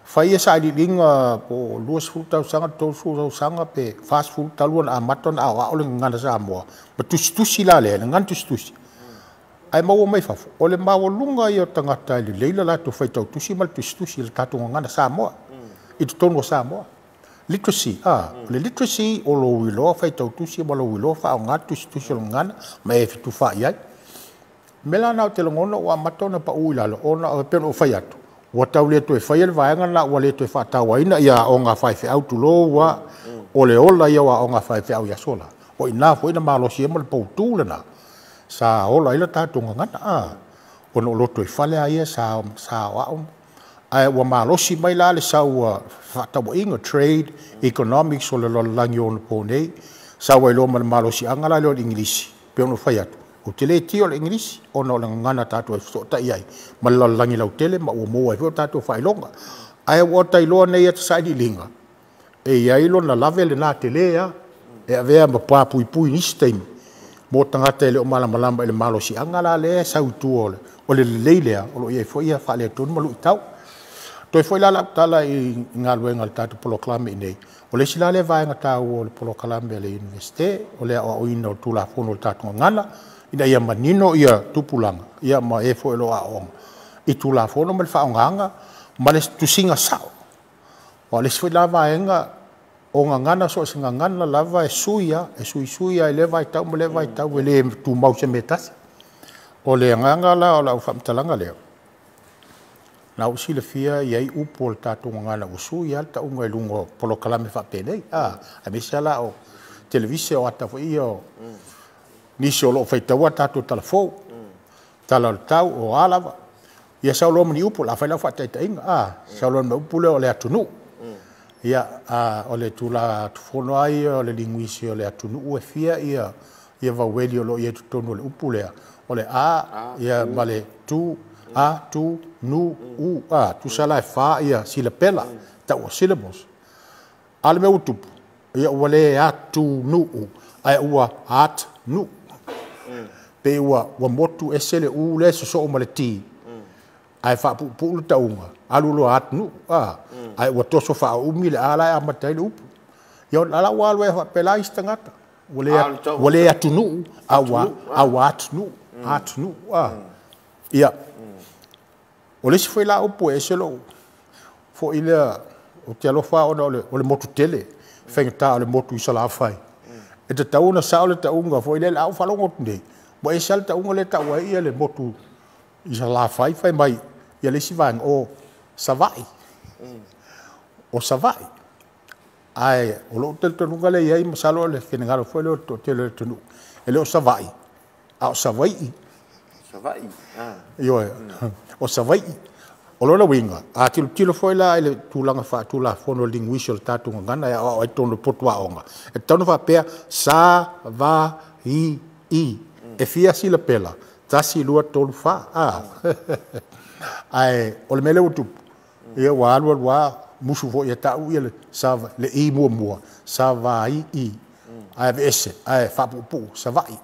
fai sa di linga po luas futa sanga to fu sanga pe fast food talun a maton a o le ngana sa mo betus la le ngan tus ai mau mai fa o le mau lunga i o tangata le leila la to fai tau tusi mal tus le tatu ngana sa mo i to no sa mo literacy le literacy o lo wilo fai tau tusi mo lo wilo fa nga tus ngana mai fitu fa ia mela na te longono wa matona pa uila lo ona pe o fai atu wa tau le to fai le vaenga na wa le to fa ta wa ina ia o nga fai fe au tu lo wa o le ola ia wa o nga fai fe au ia sola o ina foi na malo si mo po tu le na sa o la ila ta tu ngana o no lo to fale ai sa wa ai wa malo si mai la le sa wa fa ta wa inga trade economics o le lo langi o po nei sa wa lo malo si anga la lo english pe no fai atu o tele tio le english o no la ngana tatu so ta ai ma lo langi la tele ma o mo ai tatu fai longa ai o tai lo nei at sai di linga e ai lo na lave le na tele ya e avea ma pa pui ni stem mo tanga tele o mala le malo si anga la le sa tu o le leile o lo ia foi ia fa le ton mo lu tau toi foi la tala i ngalwe ngal tatu proclame nei o le sila le vai ngata o le proclame le universite o le o ina tu la fono tatu ngana ina ia manino ia tupulanga ia ma e fo lo a on i tu la fono me fa nganga ma le tu singa sao o le foi la vaenga o ngana so se ngana lava e suia e le vai tau mo le vai tau le tu mau se metas o le nganga la o la famtalanga le na usi le fia ia upo le tatu ngana o suia ta unga lungo polo kalame fa pene a me sala o televise o ata fo io ni solo fai tau tatu telefo tala tau o alava ia saulo mani upo la fai la fa tai inga saulo no upo le o le atunu ia o le tula tufono ai o le linguisi o le atunu e fia ia va weli o lo ia tutonu le upu lea o le ia male tu nu u tu sala e fa ia sila pela ta o syllables ale me utupu ia ua le atu nu u ai ua at nu pe ua motu esele u le so o male ti ai fa pu ta unga alu lo at nu ai ua toso fa umi le ala a matai le upu ia ala ua alue fa pela istangata wale atu nu awa at nu ia o le si foi la upu eselo fo ile o te alofa ona o le motu tele fengta o le motu isala fai e te tauna sa o le taunga fo ile la fa longo tunde mo e sal taunga le taua ia le motu isala fai mai ia le si vang o savai o savai ai o lo tel tunga le ia masalo le finangalo fo le to tele tunu ele o savai io o savai o lona winga a tilo foi la ele tulanga fa tula fono linguisio tatu ngana ya o tono potwa onga e tono fa pe sa va i e fia si la pela tasi lua tolu fa ai o le mele utu ia wa musu fo ia tau ia le sa le i mua sa va i ai ese ai fa pu sa vai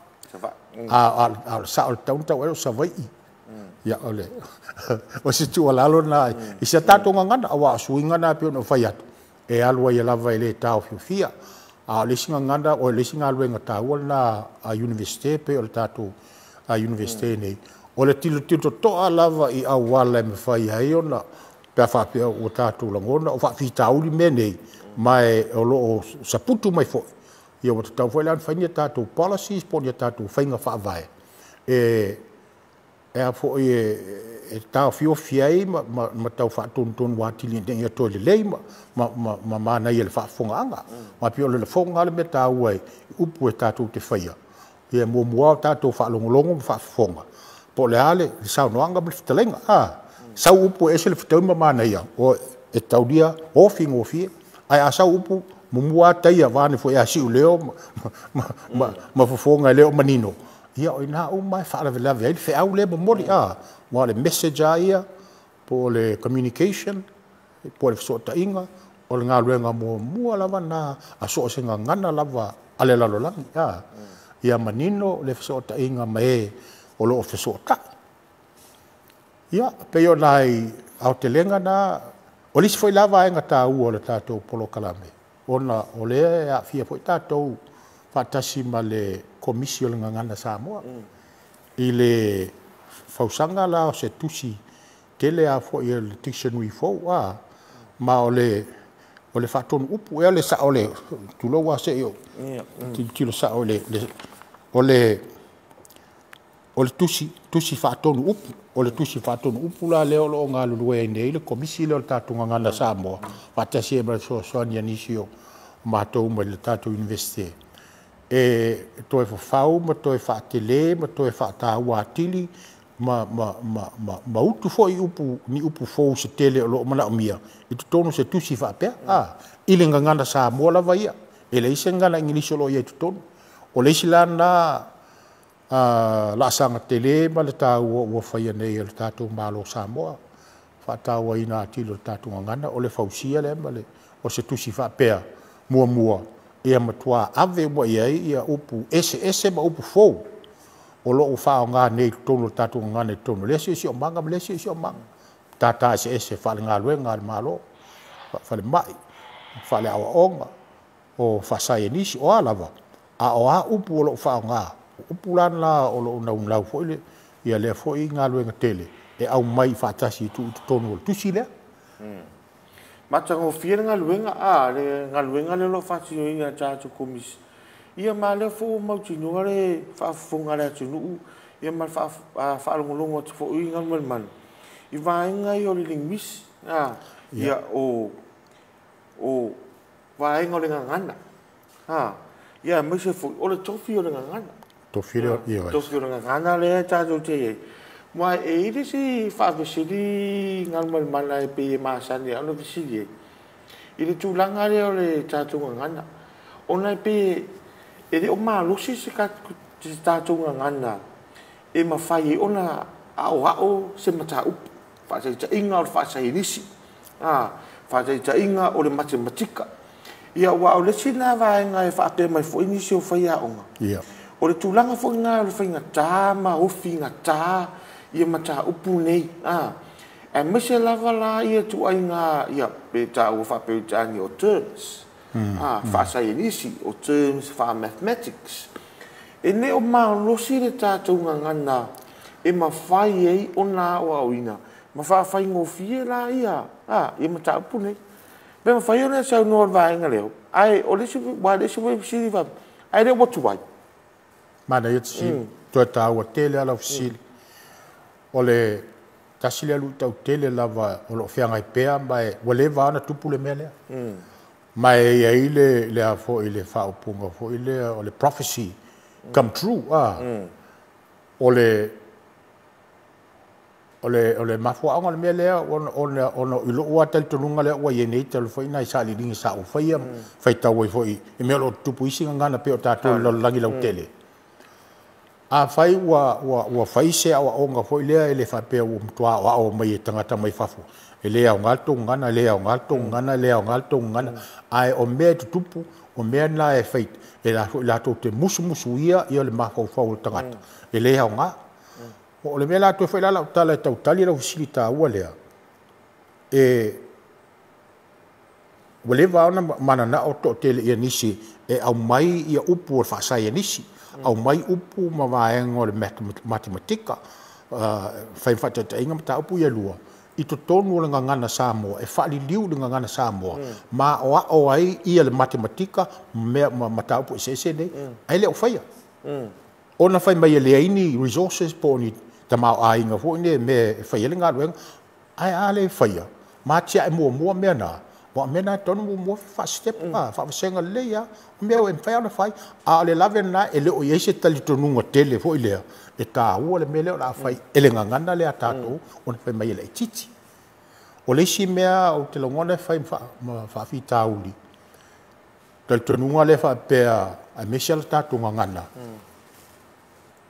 a sa o tau tau sa vai ia ole o se tu alalo na i se tatu ngana awa suinga na pe no fai atu e alua ia lava ele tau fia a lesinga ngana o lesinga alua ngata na a universite pe o tatu a universite nei o le tilo to alava i awala me fai ai ona pe fa pe o tatu langona o fa fitauli me nei mai o lo saputu mai fo ia o tau foi lan fai tatu policies po ia tatu fainga fa vai e fo e tau fio fiai ma tau fa ton watili de ia to le lei ma na ia le fa fonga ma pio le fonga le meta uai upu e tatu te faia ia mo tatu fa longo fa fonga po le ale sa no anga bel ftelenga sa upu e se le fteu ma na ia o e tau dia o fingo fie ai a sa upu mo tai avane fo ia si leo ma fonga leo manino ia o ina o mai fa la vela fe au le mori wa le message ia po le communication po le sota inga o le ngaluenga mo lava na a so se ngana lava ale la lo ia manino le sota inga mai o lo fe sota ia pe yo nai au te lenga na o lis foi lava nga ta u o le tato polo kalame ona o le a fia foi tato fatasi ma le komisio le ngana Samoa i le fausanga la o se tusi tele a fo i le dictionary fo ma o le faton upu e le sa o le tulo wa se yo tilo sa o le tusi faton upu o le tusi faton upu la le o lo nga lu e nei le komisio le tatu ngana Samoa fatasi e ma so ni nisio ma to mo le tatu universite e toe fau ma toe faatele ma toe faatauatili ma utu foi upu fou se tele o loo manaʻomia i totonu se tusi faapea i le gagana Samoa lava ia e le isi gana ingilisi o loo ia i totonu o le isi lana laasaga tele ma le tāua ua faia nei o le tatou malo Samoa faatauaina atili o le tatou gagana o le fausia le ma le o se tusi faapea muamua ia matua ave mo ia upu ese ma upu fou o lo fa nga nei tonu tatu nga nei tonu lesi o manga tata ese fa nga luenga malo fa le mai fa le awa onga o fa sai nisi o alava a upu o lo fa nga upu lana o lo na un lau fo ile ia le fo nga luenga tele e au mai fa tasi tu tonu tu sile
Matango fia ngaluenga a le ngaluenga le lo fatio inga chacho komis. Ia male fo mautino le fa funga le tunu. Ia mal fa longolongo fo inga man. I vainga i o le lingmis. Ia o vainga o le ngana. Ia mese fo o le tofi o le ngana.
Tofi o
le ngana le chacho te. Mai e si fa vesili ngal mana e pe masani ano vesili. Ile tulanga le tatu ngana. Ona pe e o ma lusi se ka tatu ngana. E ma fai ona au se mata up. Fa se inga fa se inisi. Fa se inga o le matematika. Ia wa o le sina va nga fa pe mai fo inisi o fa ia onga.
Ia.
O le tulanga fo nga le fa nga tama o finga ta. Ia mata upu nei e mese lava la ia tu ai nga ia pe ta o fa pe tani o terms fa science o terms fa mathematics e ne o ma lo si le ta tu ngana e ma fai ei ona o auina ma fa fai ngo fie la ia ia mata upu nei be ma fai ona sa no va nga leo ai o le si wa le si si va ai le what why
ma da yetsi to ta o tele ala ofisili ole tasile lu tau tele lava o lo fianga i pea mai wale va na tupu le mele mai ile le afo ile fa opunga fo ile ole prophecy come true ole mafo anga le mele ono ilo wa tel tununga le wa yene tel fo ina sa li dinga sa o fai tau fo i me lo tupu isi ngana pe o tato lo langi lau tele a fai wa fai se awa onga fo ilea ele fa pe o mtua o mai tangata mai fafu ele au ngalto ngana ai o me tupu o me na e fai e la to te musu ia le mafo fa tangata ele au nga o le mela to fai la tala tau tali la usilita ua lea e wale va ona mana na o to tele ia nisi e au mai ia upu o fa sai nisi au mai upu ma vaenga o le matematika fai fatata inga mata upu ia lua i to tonu o le ngangana Samoa e whaali liu le ngangana Samoa ma o ai ia le matematika mata upu se nei ai leo whaia ona fai mai le aini resources po ni tamau a inga fo ne me whaia le ngā ruenga ai ale whaia ma tia e mua mea na wa mena tonu mo fa step fa senga leia me o fai ona fai a le lave na ele o yese tali tonu ngotele fo ile e ta o le mele la fai ele ngana le atato on fai mai le titi o le si mea o te longona fai fa fi tauli tali tonu le fa pe a mesial tato ngana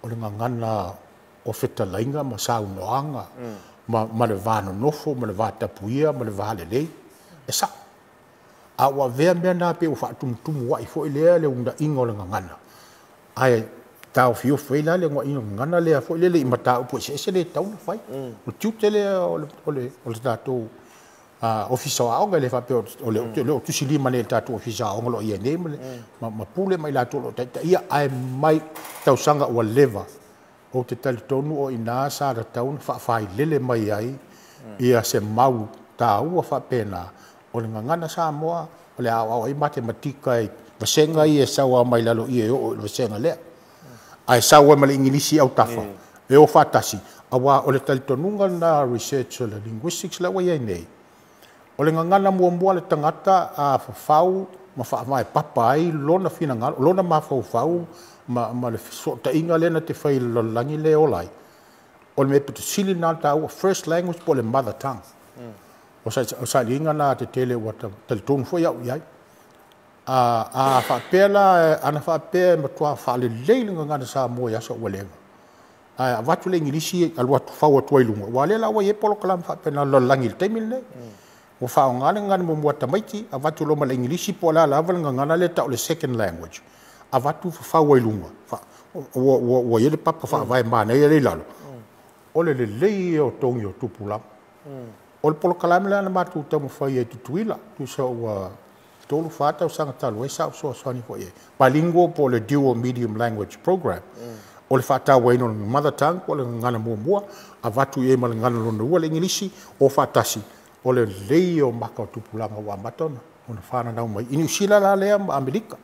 o le ngana o feta lainga ma sa unoanga ma le vano nofo ma le vata puia ma le vale lei esa a wa vea mea na pe o fa tum wa i fo ile le unda ingo le ngana ai tau fio feila le ingo ngana le fo ile le mata o se le tau fai o tutele o le tato ofisa o le fa pe o le tu sili mane tato ofisa o lo ye ne ma pule mai la to ia ai mai tau sanga o leva o te tali tonu o ina sa da tau fa fai lele mai ai ia se mau tau fa pena o le ngana Samoa o le au ai matematika i vasenga i e sawa mai lalo i e o vasenga lea ai sawa mai ingilisi au tafa e o fatasi awa o le talitonunga na research o le linguistics la wa nei o le ngana mua le tangata a fafau ma fa mai papa ai lona fina ngalo lona ma fau ma le so ta inga le na te fai lo langi le olai o le me putu sili na ta first language po le mother tongue o sa linga na te tele wa telefon fo ya fa pela ana fa pe ma tua fa le leilinga ngana sa mo ya so whatever a vatu le ingilisi al wat fa wa toilunga wa le la wa ye polo kalam fa pena lo langi te mil o fa ngana mo mo tamaiti a vatu lo ma le ingilisi po la la ngana le ta le second language a vatu fa wailunga fa o ye le papa fa vai ma na ye le lalo o le le o tongio tupula o le polo kalame le ana matu tamu fai e tutuila tu so tolu fata o sanga talu e sa so sani fo e bilingual po le dual medium language program o le fata waino mother tongue po le ngana mua a vatu e ma le ngana lona ua le ingilisi o fatasi o le lei o maka o tupulanga wa matona ona fana na mai ini sila la le Amerika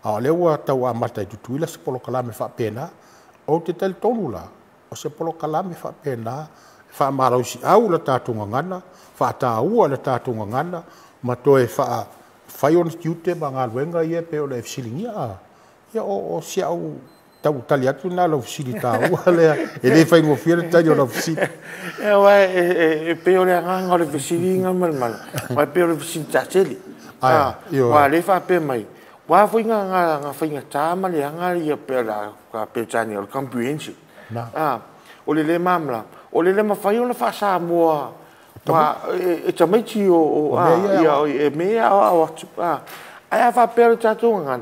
a le wa tau a mata tu tuila se polo kala me fa pena o te tel tonu la o se polo kala me fa pena fa maro si au la tatunga ngana fa ta ua la tatunga ngana ma toe fa fai on tiute ba nga luenga ia pe o le fsilingia ia o si au tau tali atu na lo fsili ta ua le e le fai mo fiere tali o lo fsili
e wa e pe o le nga le fsili nga mal mal wa pe o le fsili ta teli wa le fa pe mai wa foi nga fai nga tama le nga ia pe la ka pe tani o comprehension o le mamla o le mafai o le fa sa mo wa e tamaiti o ia e mea o ai fa pe ta tunga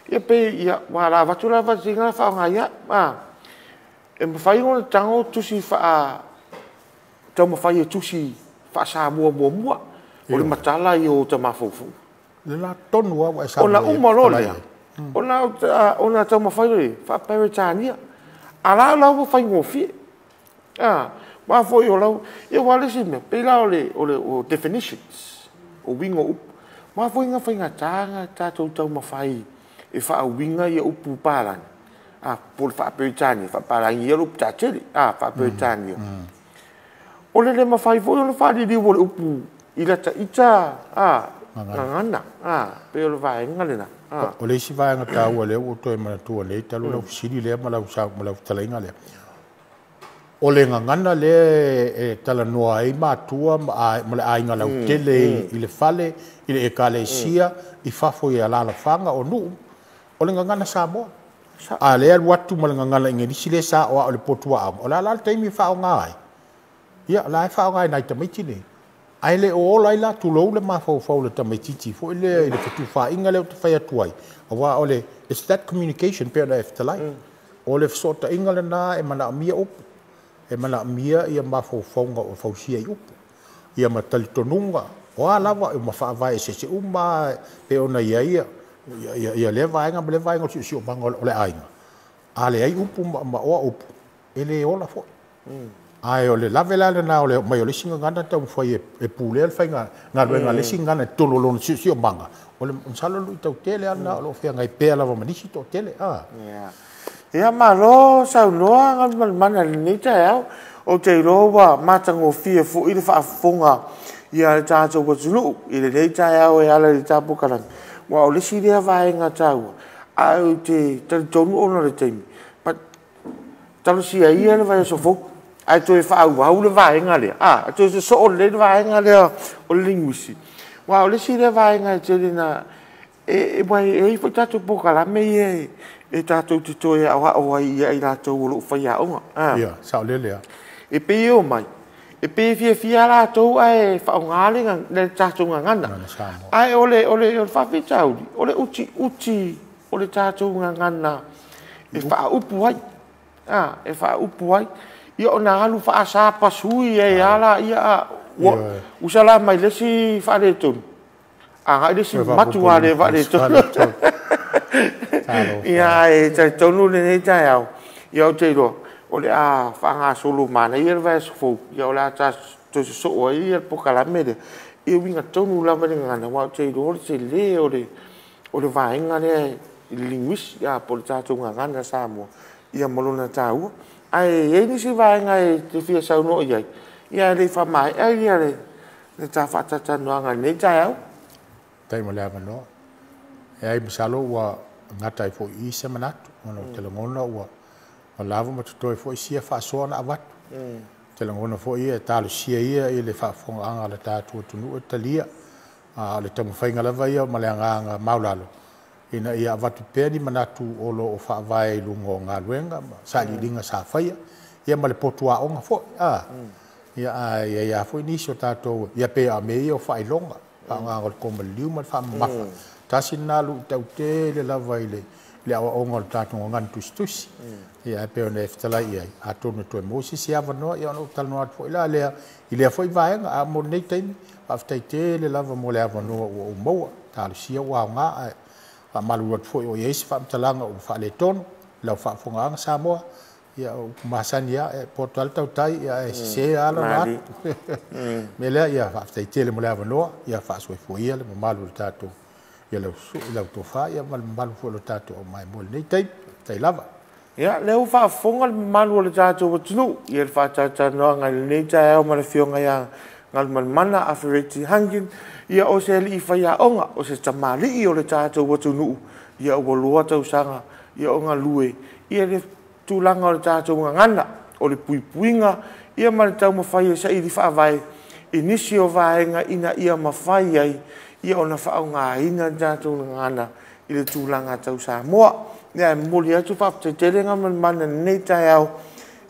ia pe ia wa la vatura va singa fa nga ia e mafai o tango tusi fa tau mafai tusi fa sa mo o le matala i o tamafufu
le la tonu wa sa
ona umalo le ona tau mafai le fa peritania ala la mo fai ngo fi ma foi o lau e wale si me pe la o definitions o wingo ma foi nga fai nga tanga tau mafai e fa winga ia upu palan por fa peritania fa palan ia lo tacheli fa peritania o le mafai foi o fa di o upu ila ta ita ngana pe o vai ngalena
o le si vai nga tau le o to ma tu le talo lo sili le ma la sa ma la tala ngale o le ngana le e tala noa ai matua ma le ai ngala tele i le fale i le ekalesia i fafo ia la fanga o nu o le ngana sa mo a le watu ma le ngana ngi sile sa o le potua o la taimi fa o ngai ia la fa o ngai na tamiti le ai le o lai la tu lo le ma fo le tamiti fo le tu fa inga le tu fa tuai o wa o le it's that communication pe na after life o le sota inga le na e mana mia op e mana mia ia ma fo nga o fo sia i op ia ma tal tonunga o ala wa ma fa vai se uma pe ona ia le vai nga le vai nga si o bang o le ai ale ai upu ma o upu ele ola fo ai o le lavela le na o le mai o le singa ngana tau foi e pule al fainga na le le singa na tolo lo si o banga o le salo lu tau tele ana lo fia ngai pe ala ma nisi to tele
ia ma lo sa no ngal mana ni ta o te ro wa matango fia fu i le fa fonga ia ta jo ko zulu i le nei ta o ala le ta bukaran wa o le si le vai nga tau ai te tonu ona le temi pa talo si ai ele vai so fo ai tu fa au le vai nga le tu so le vai nga le o linguisi wa le si le vai nga te na e mai e fa tatu pokala me e tatu te to e o ai la to lo fa ya o
ia sa le le
e pe o mai e pe fia la to ai fa nga le nga le tatu nga ngana ai ole fa fi tau ole uchi ole tatu nga ngana e fa upu ai e fa upu ai ia ona alu fa sa pasui e ala ia usala mai le si fa le tu ga le si matu ale va le tu ia e te tonu le nei tai au ia te ro ole fa nga solo mana ia va so ia ola ta to so ia po kala mede ia winga tonu la mede ngana wa te ro se le ole va inga le linguis ia po ta tu ngana sa mo ia molona tau ai e ni si vai ngai te fia sau no ia le fa mai ia le ta fa ta no nga nei tai au
tai mo le no e ai misalo wa ngata fo i semanatu ono te ngona wa lava ma to fo sia fa so na wat te ngona fo i ta lo sia i le fa fo anga le ta tu nu talia le tamu fainga lava ia ma le anga maulalo ina ia watu pedi manatu olo o fa vai lungo nga luenga sa linga sa faia ia male potua onga fo ia fo ni so tato ia pe a me o fa longa nga ko mo liu ma fa ma tasina lu tau te le lava ile le o onga tato ngan tus ia pe ona ftala ia a tonu to mo si sia vano ia no tal no fo ila le ile fo vai nga mo nei tem aftai te le lava mo le vano o mo tal sia wa nga malu wat fo o yes fa talanga o fa le ton la fa fonga sa mo ia o masani ia portal tau tai ia se ala mat mele ia fa tai tele mo lava no ia fa so foi ele mo malu tato ia le to fa ia mal malu fo tato o mai mo nei tai lava
ia le u fa fonga malu le tato o tunu ia fa cha no ngai nei ta o ma fionga ia ngal man mana afiriti hangin ia o se li fa ia onga o se tamali o le tato o tunu ia o lua tau sanga ia o nga lue ia le tulanga o le tato ngana o le puipuinga ia ma tau ma fai sa i fa vai inisio vaenga ina ia ma fai ai ia ona fa nga ina tato ngana i le tulanga tau sa moa ia moli atu fa te telenga man mana nei tai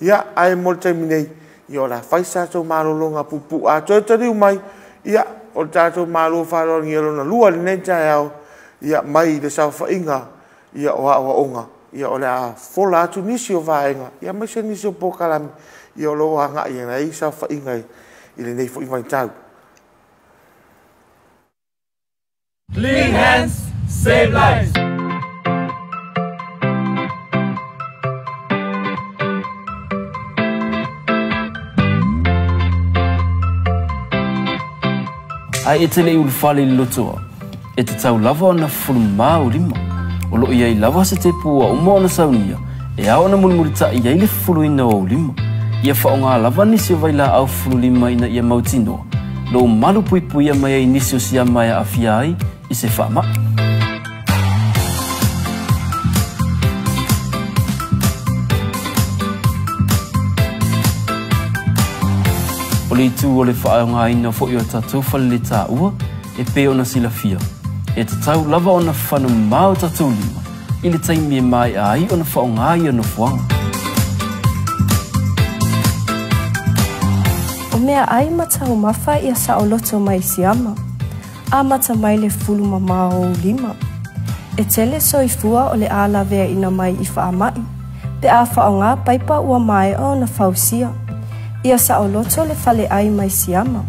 ia ai mo te minei ia la fai sa tau malolonga pupu a tau mai ia o tato malo fa lo ngelo na lua nei tai ia mai le sa fa inga ia o onga ia o la fola tu nisio vaenga ia mai se nisio pokalam ia o lo hanga ia nei sa fa inga i le nei fo inga tau
Clean hands, save lives.
Ai e tele ul fale lotoa e te tau lava ona fulma o lima o lo ia i lava se te pua o mo na saunia e a ona mulmulita ia i le fuluina o lima ia whaonga lava nisi o vaila au fulu lima ina ia mautinoa lo malu pui ia mai ai nisi o sia mai a fiai i se whama o le tu o le whaonga ina fo i o tatou whale ta ua e pe ona sila fia. E te tau lava ona whanu mau tatou lima i le taimi e mai ai ona whaonga i ona fuanga.
O mea ai matau mawha ia sa o loto mai siama. A mata mai le fulu mamao o lima. E tele soifua o le ala vea ina mai i whaamai. Pe a whaonga paipa ua mai o na fausia. Ia sa o loto le fale ai mai siama.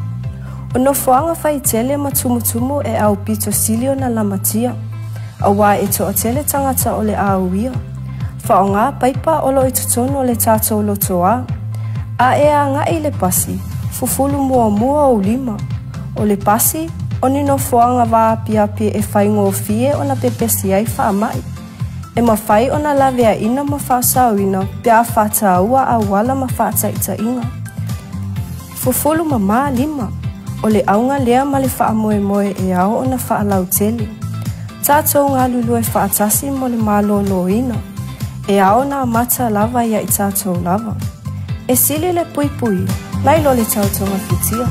O no fuanga fai tele matumutumu e au pito silio na lamatia. A wā e to o tele tangata o le auia. Whaonga paipa o lo i tutono o le tato o loto a. A e a nga i le pasi, fufulu mua o lima. O le pasi, o ni no fuanga wā piapi e whaingo o fie o na pepesi ai whaamai. E mawhai o na lavea ina ma whaasawina, pia whata ua a wala ma whata ita inga. Fufulu mama lima, o le aunga lea ma le whaamoe moe e ao o na whaalau tele. Tātou ngā lulu e whaatasi mo le malo loina, e ao na mata lava ia i tātou lava. E sili le pui pui, lai lo le tautonga fitia.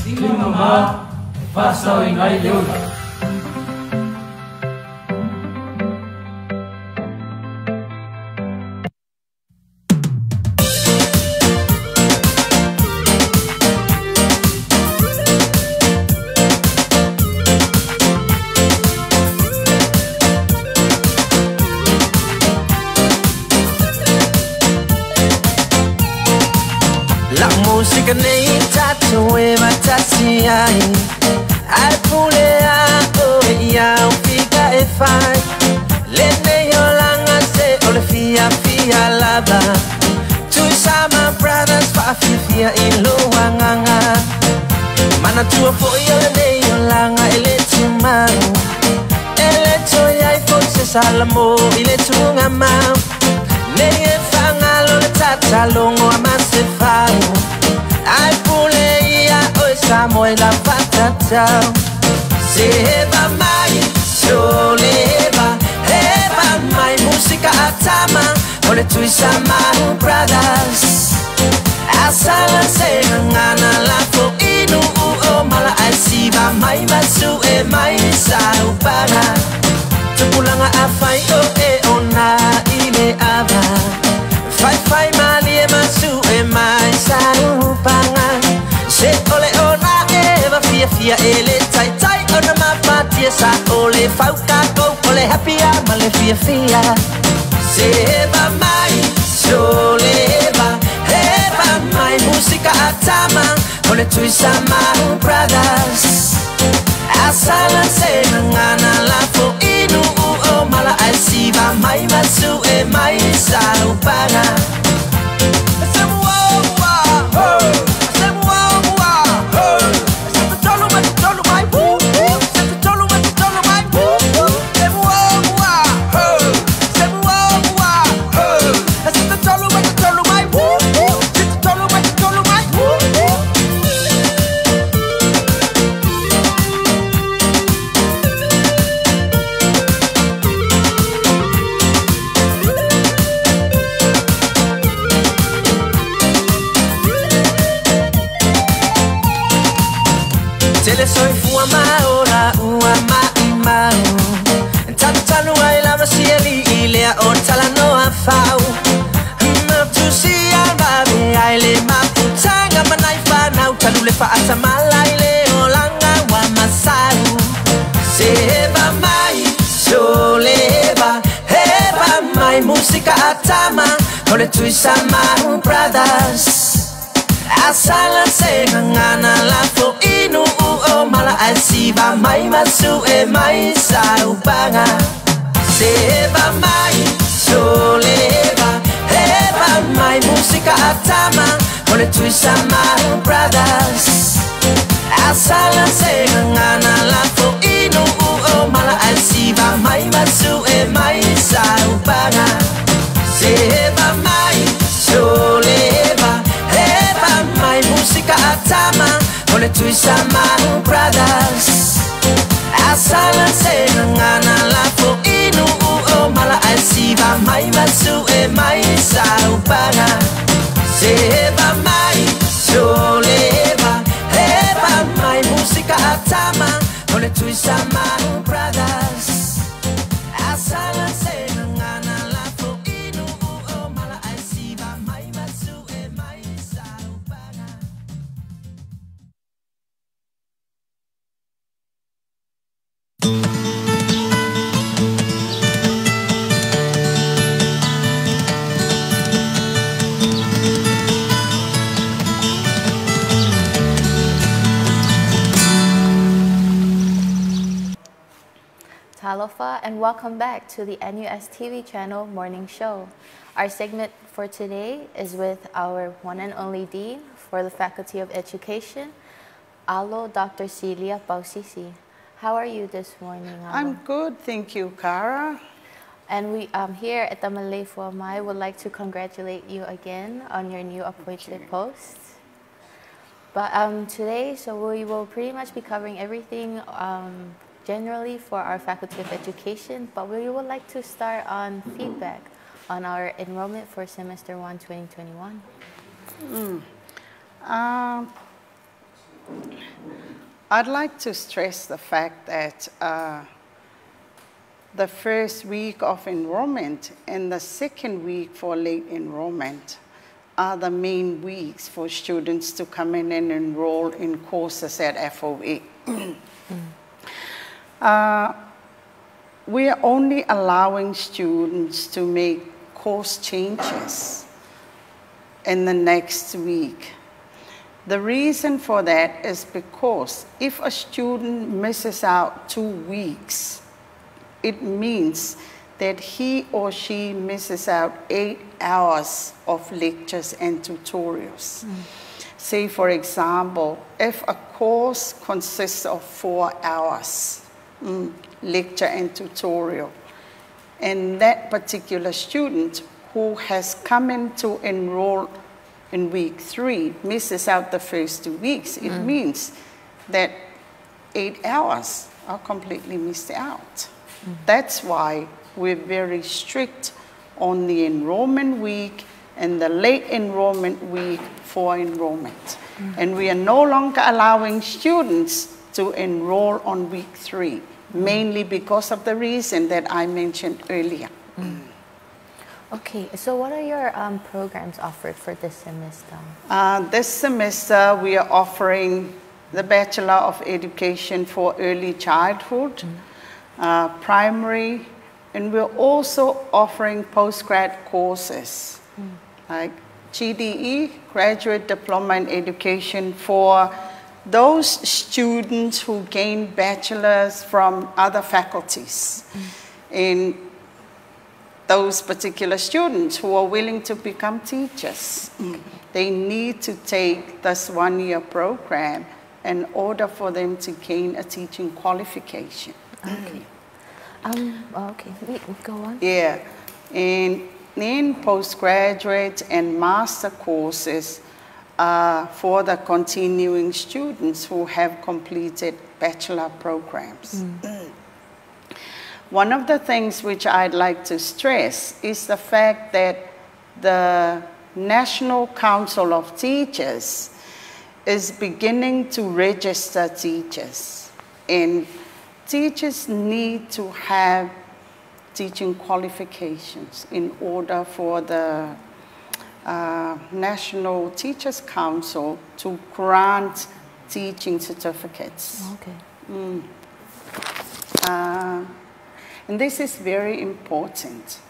Tingin mama, pasau ingai leula.
Música nei tato e matati ai ai pule a o ia o fica e fai le nei olanga se o le fia lava tu sama brothers fa fia in lo wanganga mana tua foi o le nei olanga e le tumau e le toia i forse salamo i le tunga mau nei e fanga lo le tata longo a masse fau ai pule ia oi Samuel la patata se eva mai soleva eva mai musica atama ole tu sama brothers asala se ngana la fo inu o mala ai siba mai masu e mai sa upana tupulanga afai o e ona ile ava fai mali e masu e mai sa upanga se ole ona eva fia ele tai ona mapatia sa ole fauka go ole happy male fia se eva mai soleva eva mai musica atama ole tu sama brothers asala se ngana la fo inu o e mai sa upanga Tele Maleifua Mai ora ua mai mau Tatalu ai lava sieli ilea o tala noa fau Mautu sia babe ai le maputanga Maleifua nau talu le faata malai le o langa wa masau Seba mai, soleba, heba mai Musika atama, kole tui sama brothers Asala se ngana la fo inu o mala asiba mai masu e mai saupanga Seba mai, soleba, heba mai Musika atama, kole tui sama brothers Asala se ngana la fo inu o mala asiba mai masu e mai saupanga Seba mai, soleba mai Musika atama, kole tui sama brothers Asala se ngana la fo inu o mala asiba mai masu e mai saupanga Seba mai, soleba, heba mai Musika atama, kole tui sama brothers Asala se ngana la fo inu o mala asiba mai masu e mai saupanga
Talofa, and welcome back to the NUS TV channel morning show. Our segment for today is with our one and only Dean for the Faculty of Education, Alo Dr. Celia Pausisi. How are you this morning, Alo?
I'm good, thank you, Cara.
And we here at the Maleifua Mai would like to congratulate you again on your new appointed post. But today, so we will pretty much be covering everything generally for our Faculty of Education, but we would like to start on feedback on our enrollment for semester 1 2021.
I'd like to stress the fact that the first week of enrollment and the second week for late enrollment are the main weeks for students to come in and enroll in courses at FOA. We are only allowing students to make course changes in the next week. The reason for that is because if a student misses out 2 weeks, it means that he or she misses out 8 hours of lectures and tutorials. Say, for example, if a course consists of 4 hours, lecture and tutorial, and that particular student who has come in to enroll in week 3 misses out the first 2 weeks, it means that 8 hours are completely missed out. That's why we're very strict on the enrollment week and the late enrollment week for enrollment. And we are no longer allowing students to enroll on week 3, mainly because of the reason that I mentioned earlier.
Okay, so what are your programs offered for this semester?
This semester we are offering the Bachelor of Education for Early Childhood, primary, and we're also offering postgrad courses like GDE, Graduate Diploma in Education, for those students who gain bachelors from other faculties. And those particular students who are willing to become teachers. They need to take this one-year program in order for them to gain a teaching qualification.
Okay. Okay, go on.
Yeah, and in postgraduate and master courses for the continuing students who have completed bachelor programs. One of the things which I'd like to stress is the fact that the National Council of Teachers is beginning to register teachers, and teachers need to have teaching qualifications in order for the National Teachers Council to grant teaching certificates.
Okay.
And this is very important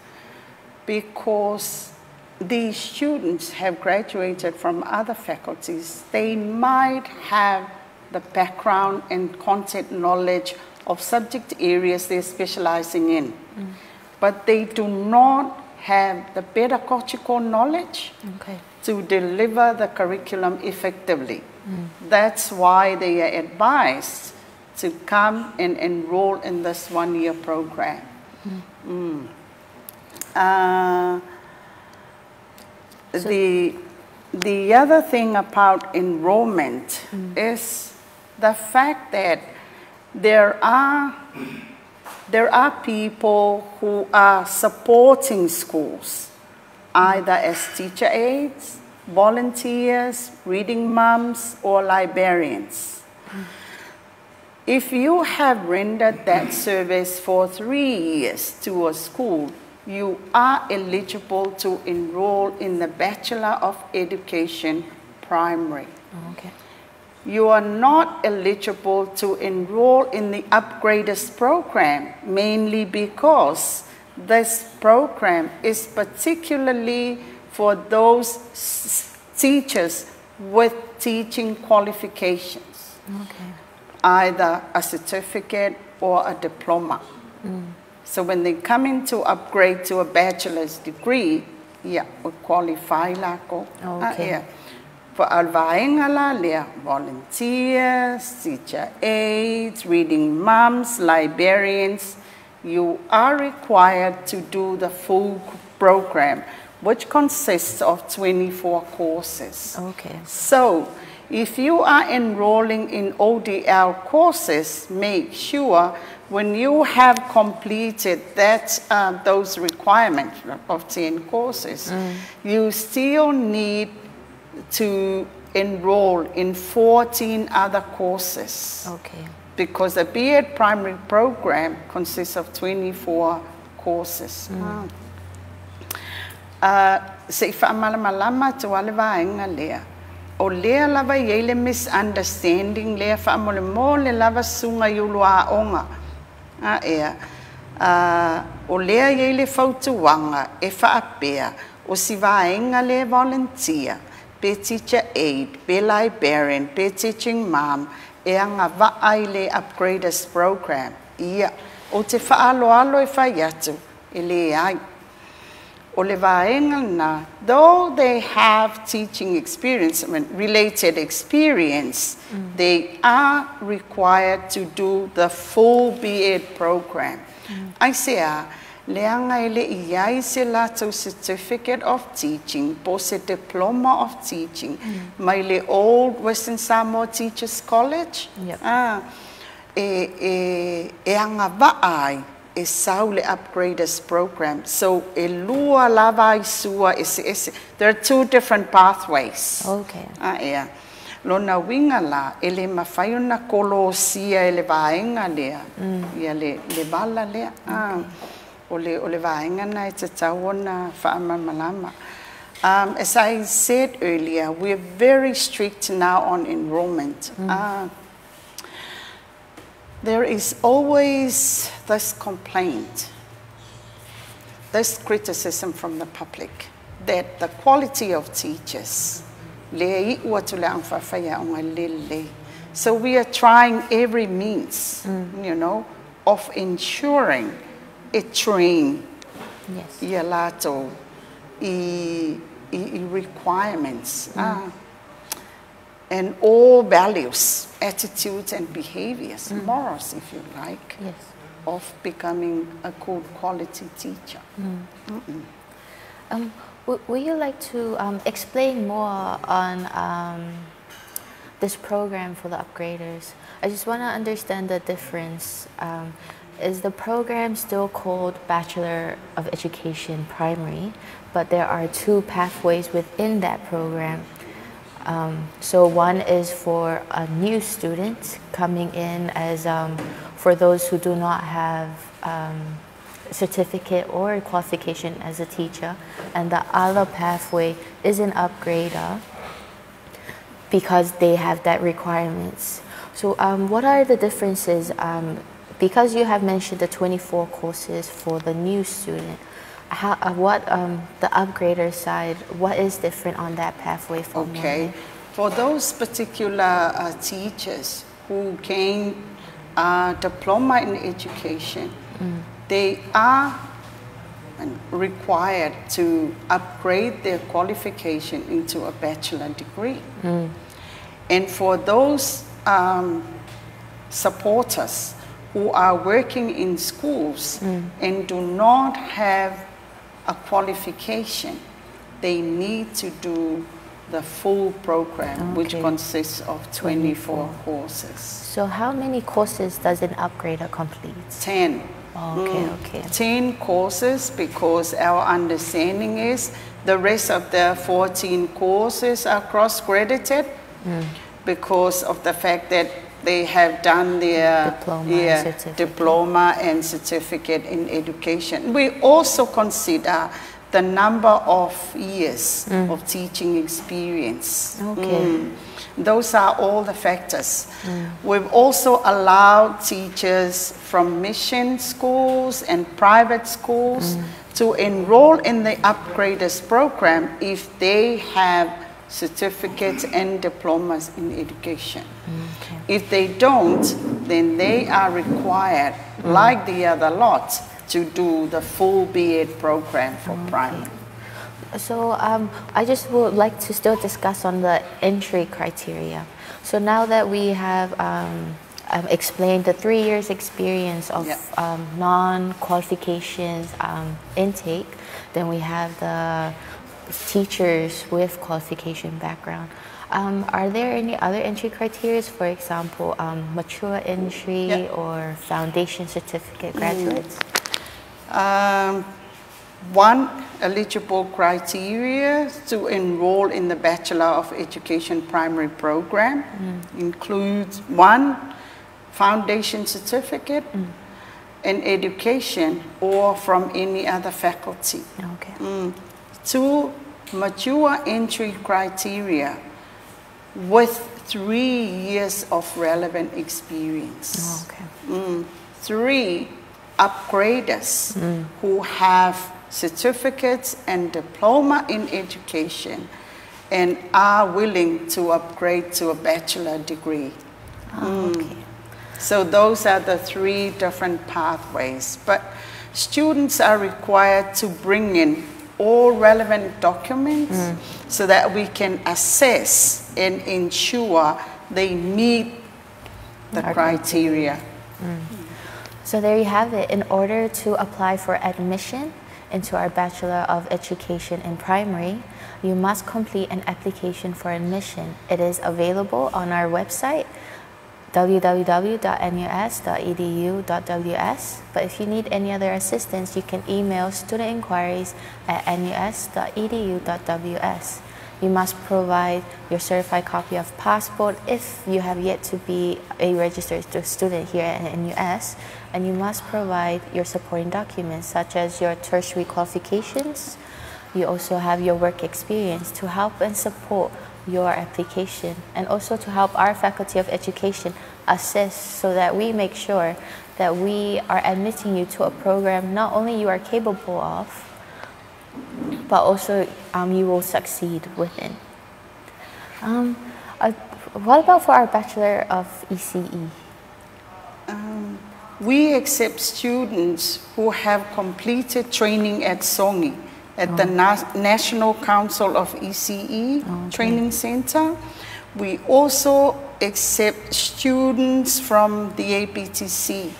because these students have graduated from other faculties. They might have the background and content knowledge of subject areas they're specializing in, but they do not have the pedagogical knowledge to deliver the curriculum effectively. That's why they are advised to come and enroll in this one-year program. The other thing about enrollment is the fact that there are people who are supporting schools, either as teacher aides, volunteers, reading mums, or librarians. If you have rendered that service for 3 years to a school, you are eligible to enroll in the Bachelor of Education Primary.
Okay.
You are not eligible to enroll in the Upgraders program, mainly because this program is particularly for those teachers with teaching qualifications, either a certificate or a diploma. So when they come in to upgrade to a bachelor's degree, would qualify lako. For alvaengala, volunteers, teacher aides, reading mums, librarians, you are required to do the full program, which consists of 24 courses. So if you are enrolling in ODL courses, make sure when you have completed those requirements of 10 courses, you still need to enroll in 14 other courses. Because the B.Ed primary program consists of 24 courses. Se whaamalamalama tu alevaenga lea. O lea lava yele misunderstanding lea whaamole mole lava sunga yulua onga. O lea yele fautuanga e whaapea o si vaenga lea volunteer, pe teacher aide, pe librarian, pe teaching mom, e anga vaai le Upgraders program. O te whaaloalo e whaiatu, e le ai. O le vaenga na, though they have teaching experience, related experience, they are required to do the full B.Ed program. I say, leanga ele iai se lato certificate of teaching, po se diploma of teaching, mai le old Western Samoa Teachers College, e anga vaai, e sau le Upgraders program. So e lua lava i sua ese. There are two different pathways. Lona winga la, e le mawhaiona kolosia e le vaenga lea. Ia le vala lea. O le vaenga na e te tauona whaamamalama. As I said earlier, we're very strict now on enrollment. There is always this complaint, this criticism from the public that the quality of teachers, so we are trying every means, of ensuring a trained
Yes.
Ia lātou I requirements. And all values, attitudes and behaviors, morals if you like,
Yes.
of becoming a good quality teacher.
Would you like to explain more on this program for the upgraders? I just want to understand the difference. Is the program still called Bachelor of Education Primary, but there are two pathways within that program. So one is for a new student coming in as for those who do not have certificate or qualification as a teacher, and the other pathway is an upgrader because they have that requirements. So what are the differences? Because you have mentioned the 24 courses for the new student, what the upgrader side, what is different on that pathway for
Okay, for those particular teachers who gain a diploma in education, they are required to upgrade their qualification into a bachelor degree. And for those supporters who are working in schools and do not have a qualification, they need to do the full program, which consists of 24 courses.
So how many courses does an upgrader complete?
10.
Okay.
10 courses, because our understanding is the rest of the 14 courses are cross-credited because of the fact that they have done their diploma and certificate in education. We also consider the number of years of teaching experience. Those are all the factors. We've also allowed teachers from mission schools and private schools to enroll in the upgraders program if they have certificates and diplomas in education. If they don't, then they are required, like the other lot, to do the full BEd program for primary.
So I just would like to still discuss on the entry criteria. So now that we have explained the 3 years experience of non-qualifications intake, then we have the teachers with qualification background. Are there any other entry criteria, for example, mature entry or foundation certificate graduates?
One eligible criteria to enroll in the Bachelor of Education primary program includes 1, foundation certificate in education or from any other faculty. 2, mature entry criteria with 3 years of relevant experience. 3, upgraders who have certificates and diploma in education and are willing to upgrade to a bachelor degree. So those are the 3 different pathways. But students are required to bring in all relevant documents so that we can assess and ensure they meet the criteria.
So there you have it. In order to apply for admission into our Bachelor of Education in Primary, you must complete an application for admission. It is available on our website, www.nus.edu.ws. But if you need any other assistance, you can email studentinquiries@nus.edu.ws. You must provide your certified copy of passport if you have yet to be a registered student here at NUS, and you must provide your supporting documents such as your tertiary qualifications. You also have your work experience to help and support your application, and also to help our Faculty of Education assess so that we make sure that we are admitting you to a program not only you are capable of, but also you will succeed within. What about for our Bachelor of ECE?
we accept students who have completed training at Songi, at the National Council of ECE Training Center. We also accept students from the APTC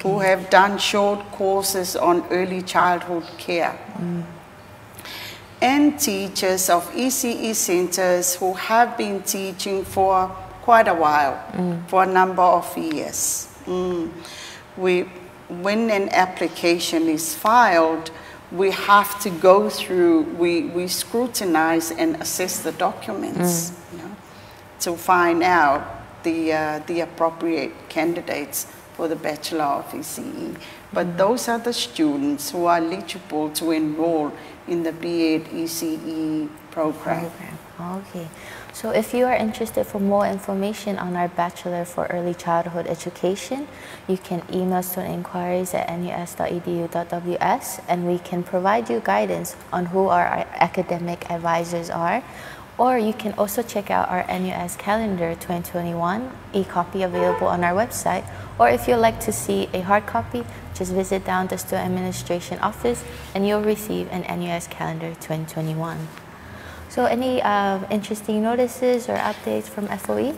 who have done short courses on early childhood care. And teachers of ECE centers who have been teaching for quite a while, for a number of years. When an application is filed, we have to go through, we scrutinize and assess the documents, you know, to find out the appropriate candidates for the Bachelor of ECE. But those are the students who are eligible to enroll in the B.Ed ECE program.
Okay. So if you are interested for more information on our Bachelor for Early Childhood Education, you can email student inquiries at nus.edu.ws, and we can provide you guidance on who our academic advisors are. Or you can also check out our NUS calendar 2021, e-copy available on our website. Or if you'd like to see a hard copy, just visit down the Student Administration Office and you'll receive an NUS calendar 2021. So any interesting notices or updates from FOE?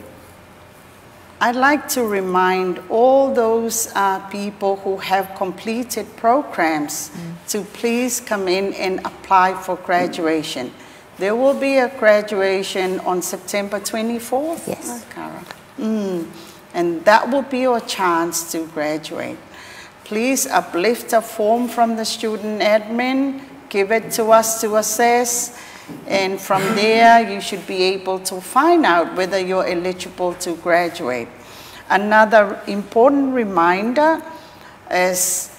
I'd like to remind all those people who have completed programs to please come in and apply for graduation. There will be a graduation on September 24th.
Yes.
Cara. And that will be your chance to graduate. Please uplift a form from the student admin, give it to us to assess, and from there you should be able to find out whether you're eligible to graduate. Another important reminder is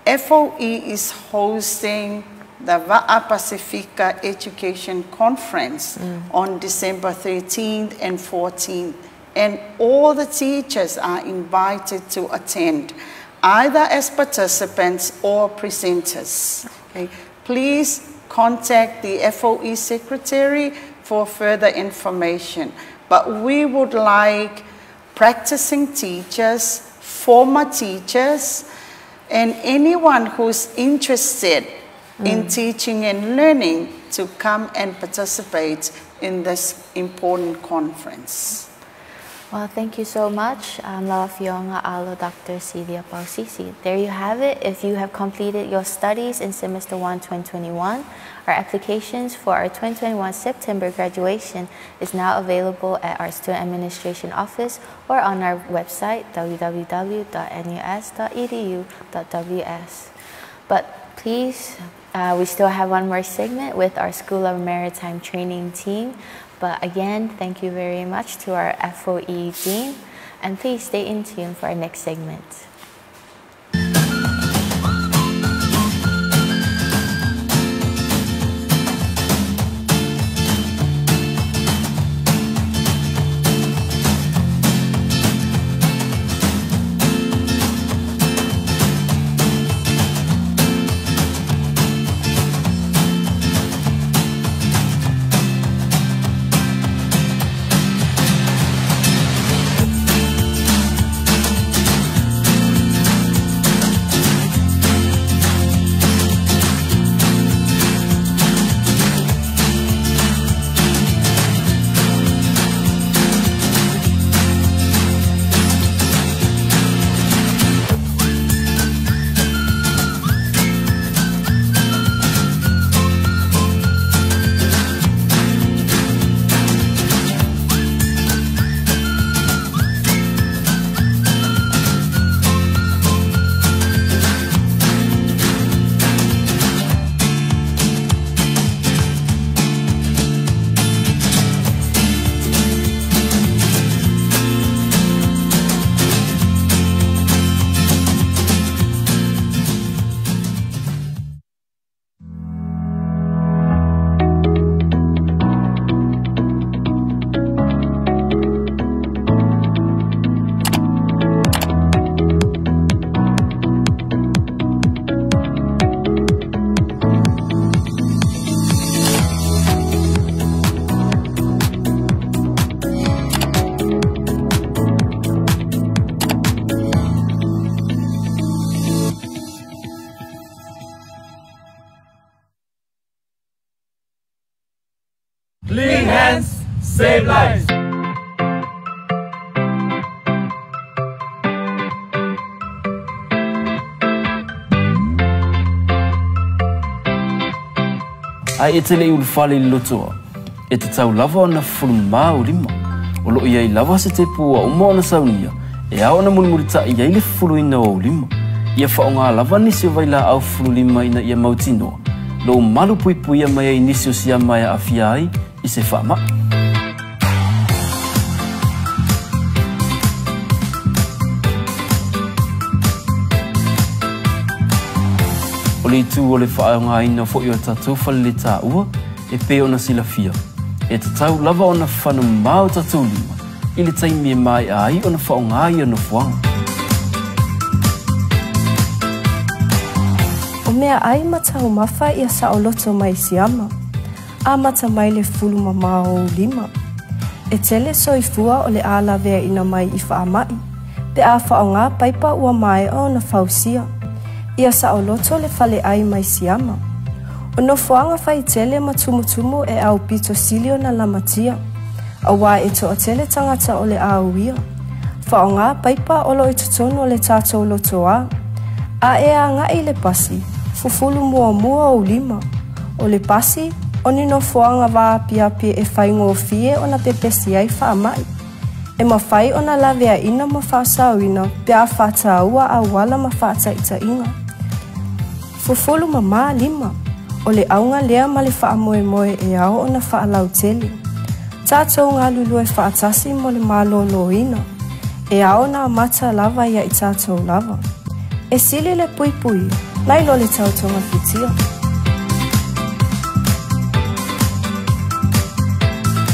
FOE is hosting the Va'a Pacifica Education Conference on December 13th and 14th. And all the teachers are invited to attend, either as participants or presenters. Okay? Please contact the FOE secretary for further information. But we would like practicing teachers, former teachers, and anyone who's interested in teaching and learning to come and participate in this important conference.
Well, thank you so much, Maleifua Alo Dr. Celia Pausisi. There you have it. If you have completed your studies in Semester 1 2021, our applications for our 2021 September graduation is now available at our Student Administration Office or on our website, www.nus.edu.ws. But please, we still have one more segment with our School of Maritime Training team. But again, thank you very much to our FOE team, and please stay in tune for our next segment.
save lives.
Ai e tele ulu fale lotoa. E te tau lava ona fulma o lima. O lo iai lava se te pua o mona saunia. E ao na mulimurita i ai le fulu ina o lima. Ia whaonga lava nisi o vaila au fulu lima ina ia mautinoa. Lo malu pui pui a mai ai nisi o sia mai a afia ai i se whama. O le tu o le whaonga ina fo i o tatou fale le tā ua e pe ona sila fia. E te tau lava ona whanu mau tatou lima. I le taimi e mai ai ona whaonga ai ona fuanga.
O mea ai matau mawha ia sa o loto mai siama. A mata mai le fulu mamao o lima. E tele soifua o le ala vea ina mai i whaamai. Pe a whaonga paipa ua mai o na fausia. Ia sa o loto le fale ai mai siama. O no fuanga fai tele matumutumu e au pito silio na lamatia. A wā e to o tele tangata o le auia. Whaonga paipa o lo i tutono le tātou lotoa. A e a ngai le pasi. Fufulu mua o lima. O le pasi, o ni no fuanga wā pia e whaingo fie o na pepesi ai whaamai. E mawhai o na lavea ina ma whaasauina pe a whata ua a wala ma whata ita inga. Fufulu mama lima. O le aunga lea ma le whaamoe moe e ao o na whaalau tele. Tātou ngā lulu e whaatasi mo le mālolo ina. E ao na mata lava ia i tātou lava. E sili le pui pui. Nai lo le tautonga fitia.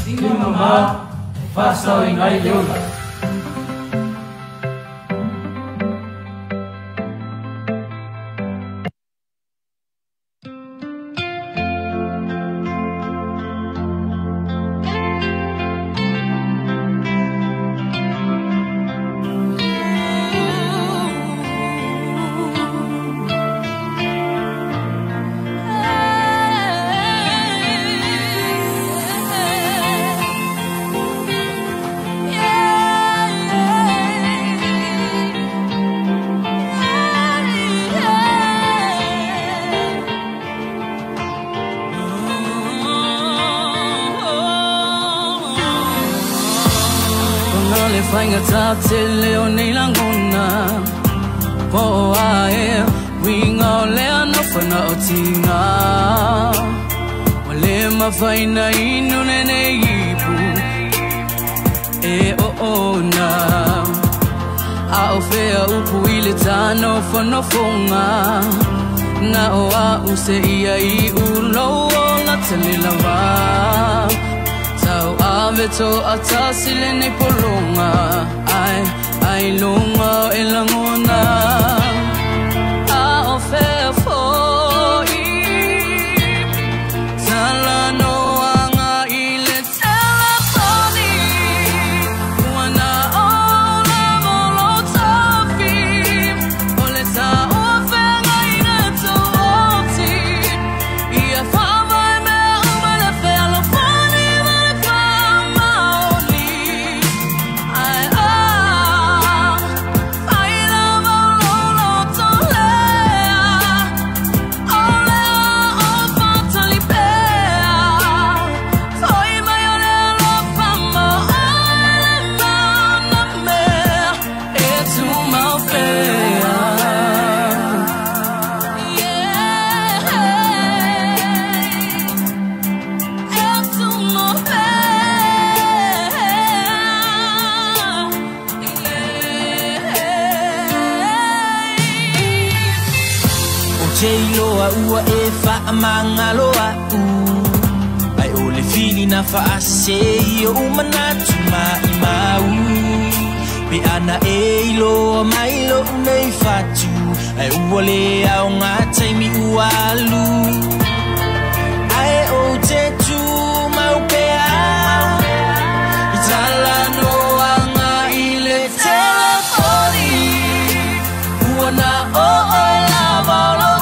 Ina mama, whasau i ngai leola.
Whainga tā te leo nei langona Po a e winga o lea no whana o tinga O le mawhaina inu ne nei ipu E o na A o whea upu i le tāno whanofonga Na o a use ia i ulo o la te le lawa Tau ave to atasile nei polonga Ai longa e langona A o whea fōi Tala noanga i le telefoni Wana o la molo tofi O le ta o whenga i na to oti Ia whawai mea uma le whea lo
Loa ua e whaamangaloa Ai o le fili na whaase I o umanatu mai mau Pe ana e iloa mai lo nei fatu Ai ua le au ngā taimi ua alu Ai o te tu mau pea I tala noanga I le telefoni Ua na o la valo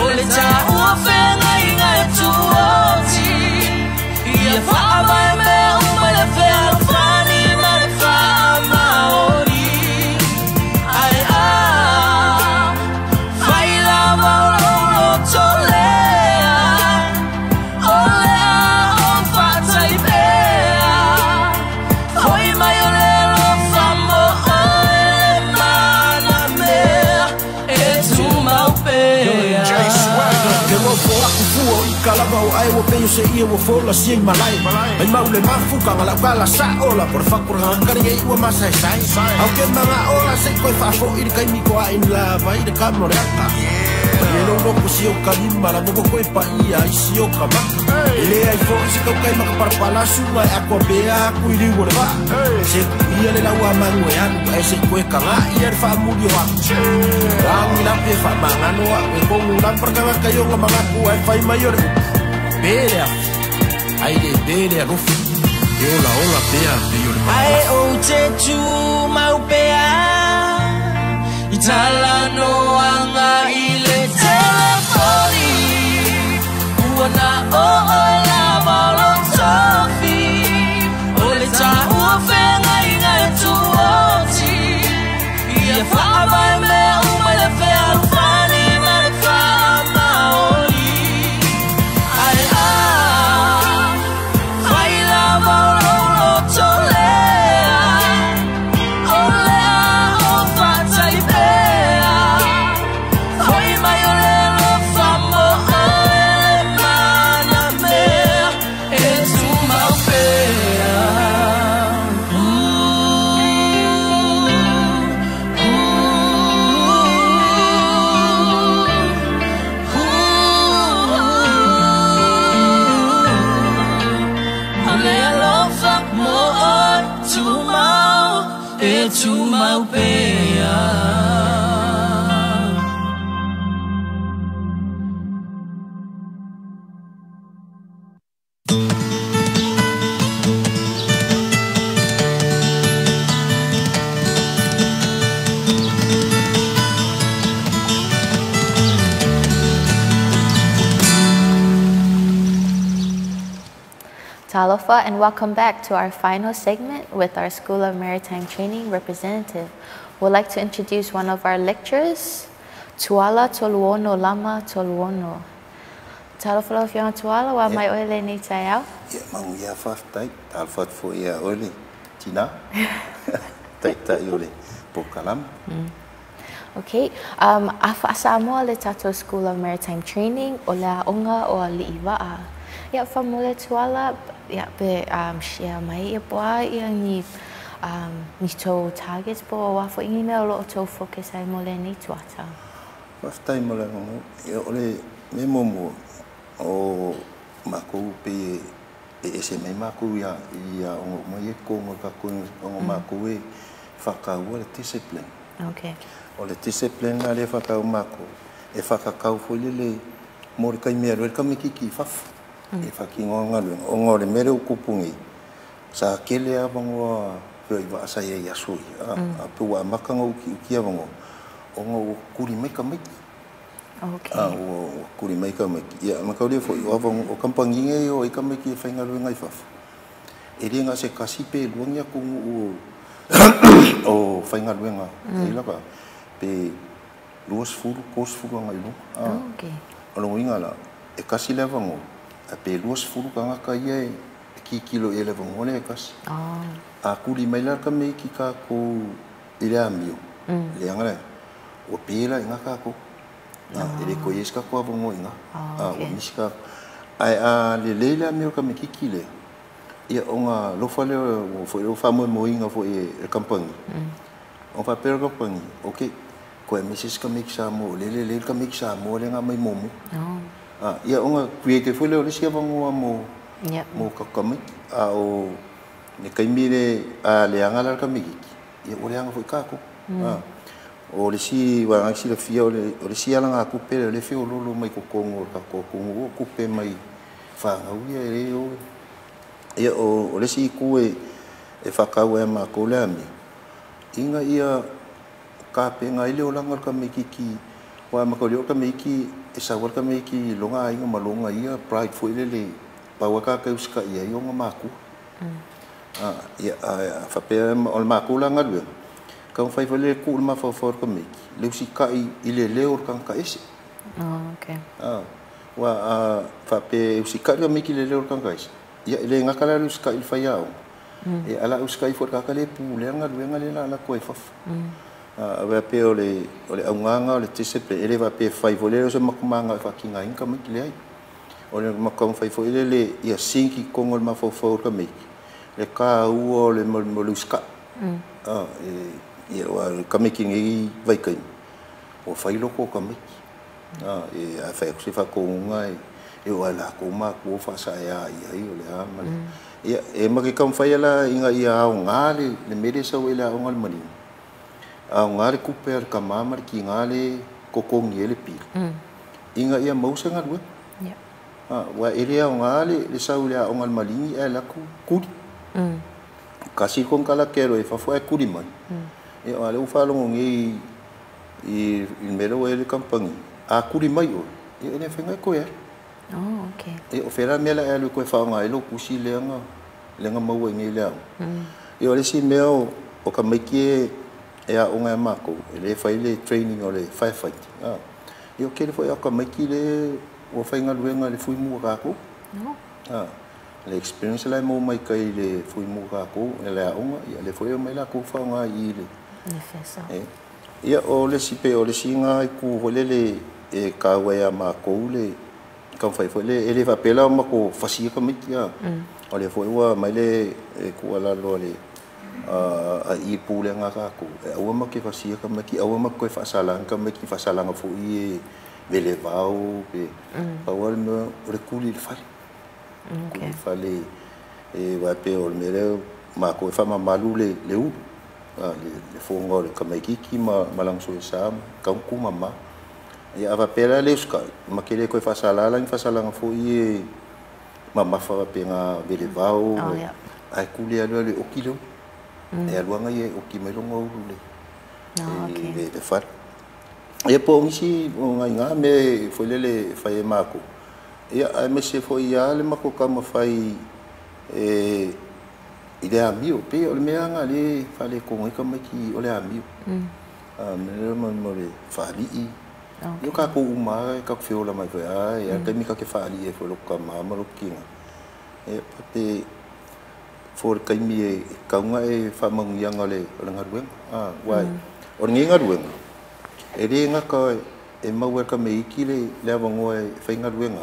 Ole ta ua whenga I ngai tuoti Ia
lava o ai o pe se ia o fola si malai ai mau le mafu ka ngala kala sa ola por fakura ngari ai o masai sai au ke manga ola se ko fa fo ir kai mi ko ai la vai de camorata e non lo posio kalima la mo ko pa ia si o kama ele ai fo se ko kai maka par pala su mai a ko bea ku iri o va se ia le la wa mangu e anu e se ko ka nga ia fa muri wa ang ina pe fa manga no e ko ngula per ka ka yo manga ku ai fai maior bea ai de bea no eu la ola bea yo
ai o te tu mau bea itala no anga ile telefoni uana o la balon sofi ole ta u fenga ina tu oti ia fa vai me u me le fe al fani me le fa maoli ai vai la balon tole to my
Talofa, and welcome back to our final segment with our School of Maritime Training representative. We'd like to introduce one of our lecturers, Tuala Toluono Lama Toluono. Talofa, if you want Tuala, wa mai oele ni taiao?
Ya, mangu ya faftai, alfat fo ya oele, tina, tai ole, pokalam.
Okay, afa Samoa le tato School of Maritime Training, o le onga o li iwaa. Ya, famule Tuala, ya be share mai e boa ia ni to targets bo wa fo email lo to focus ai mole ni tuata.
First time mole no ole me momo o mako pe ese me mako ya o mai ko mo ka ko o mako e faka o discipline.
Okay.
O le discipline na le faka o mako e faka ka fo le mo ka me ro ka me ki faf. E whakingonga luen, o ngore mere o kupungi. Sa kele a bangoa whioi wa asai e asui. A pua makanga uki a bango. O ngā kuri maika maiki. O kuri maika maiki. Ia, makaure fo i o kampanginge o i ka maiki e whainga luen ngai whafu. E ringa se kasipe luangia kungu o whainga luenga. E laka, pe luas furu, kos furu anga ilu. Alo inga la, e kasi le bango. A pe luas furu ka ngaka ia e ki kilo e lewa ngone e kasi. A kuri mai lar ka mei ki ka ko i rea mio. Le angare. O pēla i ngaka ko. E re ko ies ka ko awa ngo inga. O nisi ka. Ai a le leila mio ka me ki kile. Ia o ngā lofa leo o whamoe mo inga fo e kampangi. O wha pēra kampangi. Ok. Ko e meses ka me ki sa mo. Le ka me ki sa mo le ngā mai momo. Ia o ngā creative foi leo lesi awangoa mo kakamiki a o ne kaimire a le angala kamiki ia o le anga foi kako o lesi wa ngasi le fia o lesi ala ngā kupe le fio lolo mai kokongo ka kokongo o kupe mai whanga uia e re o ia o lesi ku e whakau e ma ko le ami inga ia ka pe ngai leo langa kamiki ki wa makolio kamiki e sa warka me ki longa inga malonga ia pride foi le pawaka ka uska ia yonga maku ia fa pe ol maku la ngalwe ka fai le ku ma fa for ka me le usika i le leo kan ka ese
okay
wa fa pe usika ka me ki le leo kan ka ese ia le ngakala uska il faiao e ala uska i for ka ka le pu le ngalwe la ko e fa ave pe ole aunganga ole tise pe ele va pe fai volero so makumanga fa kinga inka mikile ai o le makau fai fo le ia sinki kongo le mafofo ka me le ka u le moluska ia wa ka me ki ngi vai kai o fai loko ka me e a fai se fa ko ngai e wala ko ma ko fa sa ia o le ama ia e ma ke kam fai la inga ia o ngale le mede sa o ila o ngal mani a ngale ku per ka mama ki ngale ko ko ngele pi inga ia mau sa ngal wa iria o ngale le sa o le o ngal mali e la ku kasi kon kala kero e fa fo e kuri man e ale u fa lo ngi i melo ele kampangi a kuri mai o e ne fa ngai ko ya
okay
e o fera mela e lu ko fa ngai lo kusi le nga mau ngi le e o le si meo o ka mai ki e a o ngai mako e le fa ile training o le firefight e o ke le fo ya ka mai ki le o fa ngai luenga le fui mu ka ko le experience la mo mai kai le fui mu ka ko e le a onga e le foi mai la ko fa ngai i le
nefesa
ia o le sipe o le singa i ku holele e ka wea ma ko le ka fai foi le ele va pela ma ko fasia ka mikia o le foi wa mai le e ku ala lo le a i pule nga ka ko e o ma ke fasia ka miki o ma ko fa sala ka miki fa sala nga foi e vele vau pe pa wal no reculi le fai okay fale e va pe o mere ma ko fa ma malu le u le fongo le kamaiki ma malang so sa ka ku mama ia va pela le ska ma kele ko fa sala nga fo i mama fa pe nga vele vau ai ku le le o kilo e alua nga ye o ki melo ngo le okay le fa e po ngi o nga me fo le fa e mako ia me se fo ia le mako ka ma fai idea mio pe o le mea nga le fa le ko ngai ka maki o le amio me mo le fa li yo ka ko uma ka fio la mai fa ia ka mi ka ke fa li e fo lo ka ma lo kinga e pe for ka mi e ka nga e fa mang yang le nga rueng wai o ngi nga rueng e re nga ka e ma wa ka me ki le va ngoi fa nga rueng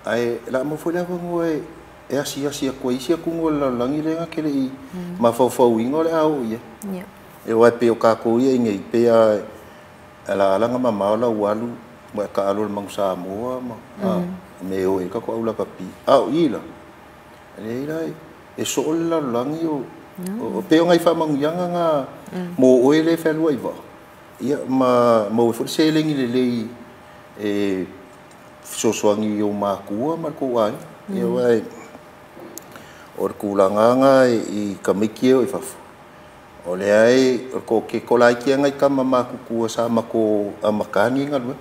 ai la mo fo le va ngoi e asia ko isia ku ngola langi le nga kele i ma fo wingo le au ia e wa pe o ka ko ia ngai pe ala nga mama la walu ma ka alo mang sa mo ma me o e ka ko ula ka pi au ila le ila e so la langi o pe o ngai fa mang yanga nga mo o ele fa lu iva ia ma mo fo se le ngi le e so ngi o ma ku ma ko wa ia wa o kulanga i kamiki o fafu o le ai ko ke kolai ki ngai ka mama ku sa ma ko amakani ngal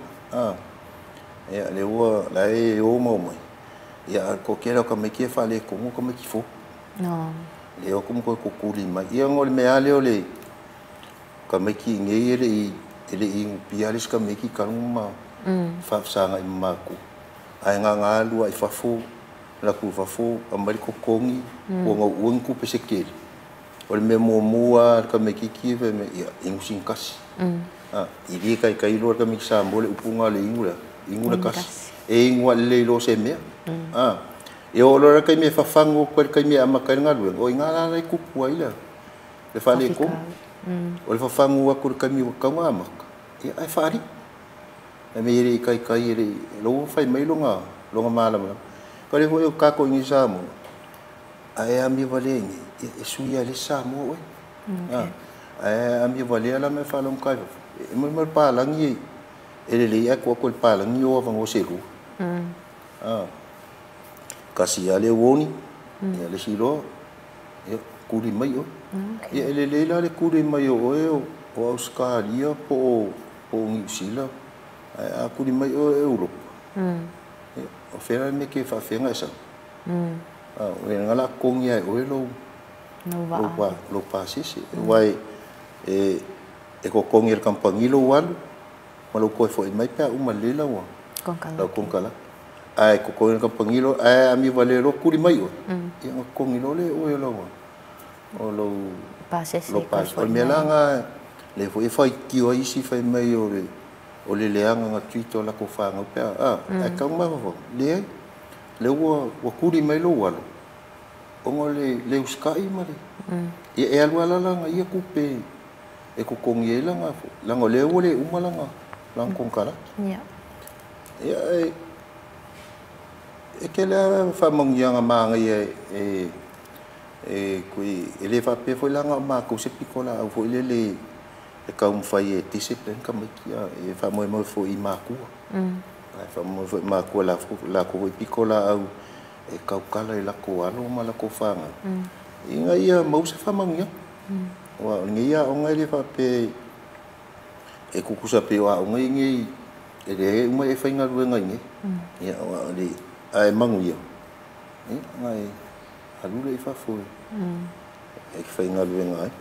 e le wa lai o mo mai ya ko ke ka kamiki fa le ko mo kamiki fo no le o ko kuli mai ia ngol me ale o le kamiki ngai ele i pialis kamiki kaluma fa sa ngai ma ku ai nga lu ai fafu la ku fafu amari ko kongi o nga uang ku pesekeli o me moa ka me kiki ve me ia ingusin kas ili kai lo ka mi sa mole upunga le ingula kas e ingwa le lo se me e o lo ka me fafango ko ka me amaka nga lu o nga la ku puai la le fale ko o le fafango wa ku ka mi ka nga amaka e ai fari e me iri kai iri lo fai mai lo nga malam kale ho ka ko ni sa mo ai ami valengi e suia le sa mo ai ami valia la me falom ka e mo pa langi e le ia ko pa langi o vango selu kasi ale woni ya le silo e kuri mai o e le la le kuri mai o Australia po New Zealand a kuri mai o Europa o fera me ke fa fenga sa o ngala kongi ai o lo pasis wai e ko kongi el campangilo wal malo ko foi mai pa uma lela wa konkala ai ko kongi el campangilo ai ami valero kuri mai o e kongi lo le o lo pasis o melanga le foi ki o isi fai mai o le o le leanga nga tuito la ko whanga pia e kau maho le ua kuri mai lo walo ongo le uskai mari e alua langa ia kupe e kukongi e langa le ua le umalanga lang kongkara e ke le whamongianga maanga kui e le whape foi langa ma ko se pikola au foi le e kau mwhai e discipline ka maikia e whamoe mo foi i mākua ai whamoe foi mākua la ko hoi pikola au e kau kala i lako alo ma lako whanga inga ia mausa whamongia wa ngia o ngai le whape e kukusa pe wa o ngai ngai e le uma e whainga ruenga ngai ia o le ai mangu ia ngai alule i whafoi e whainga ruenga ai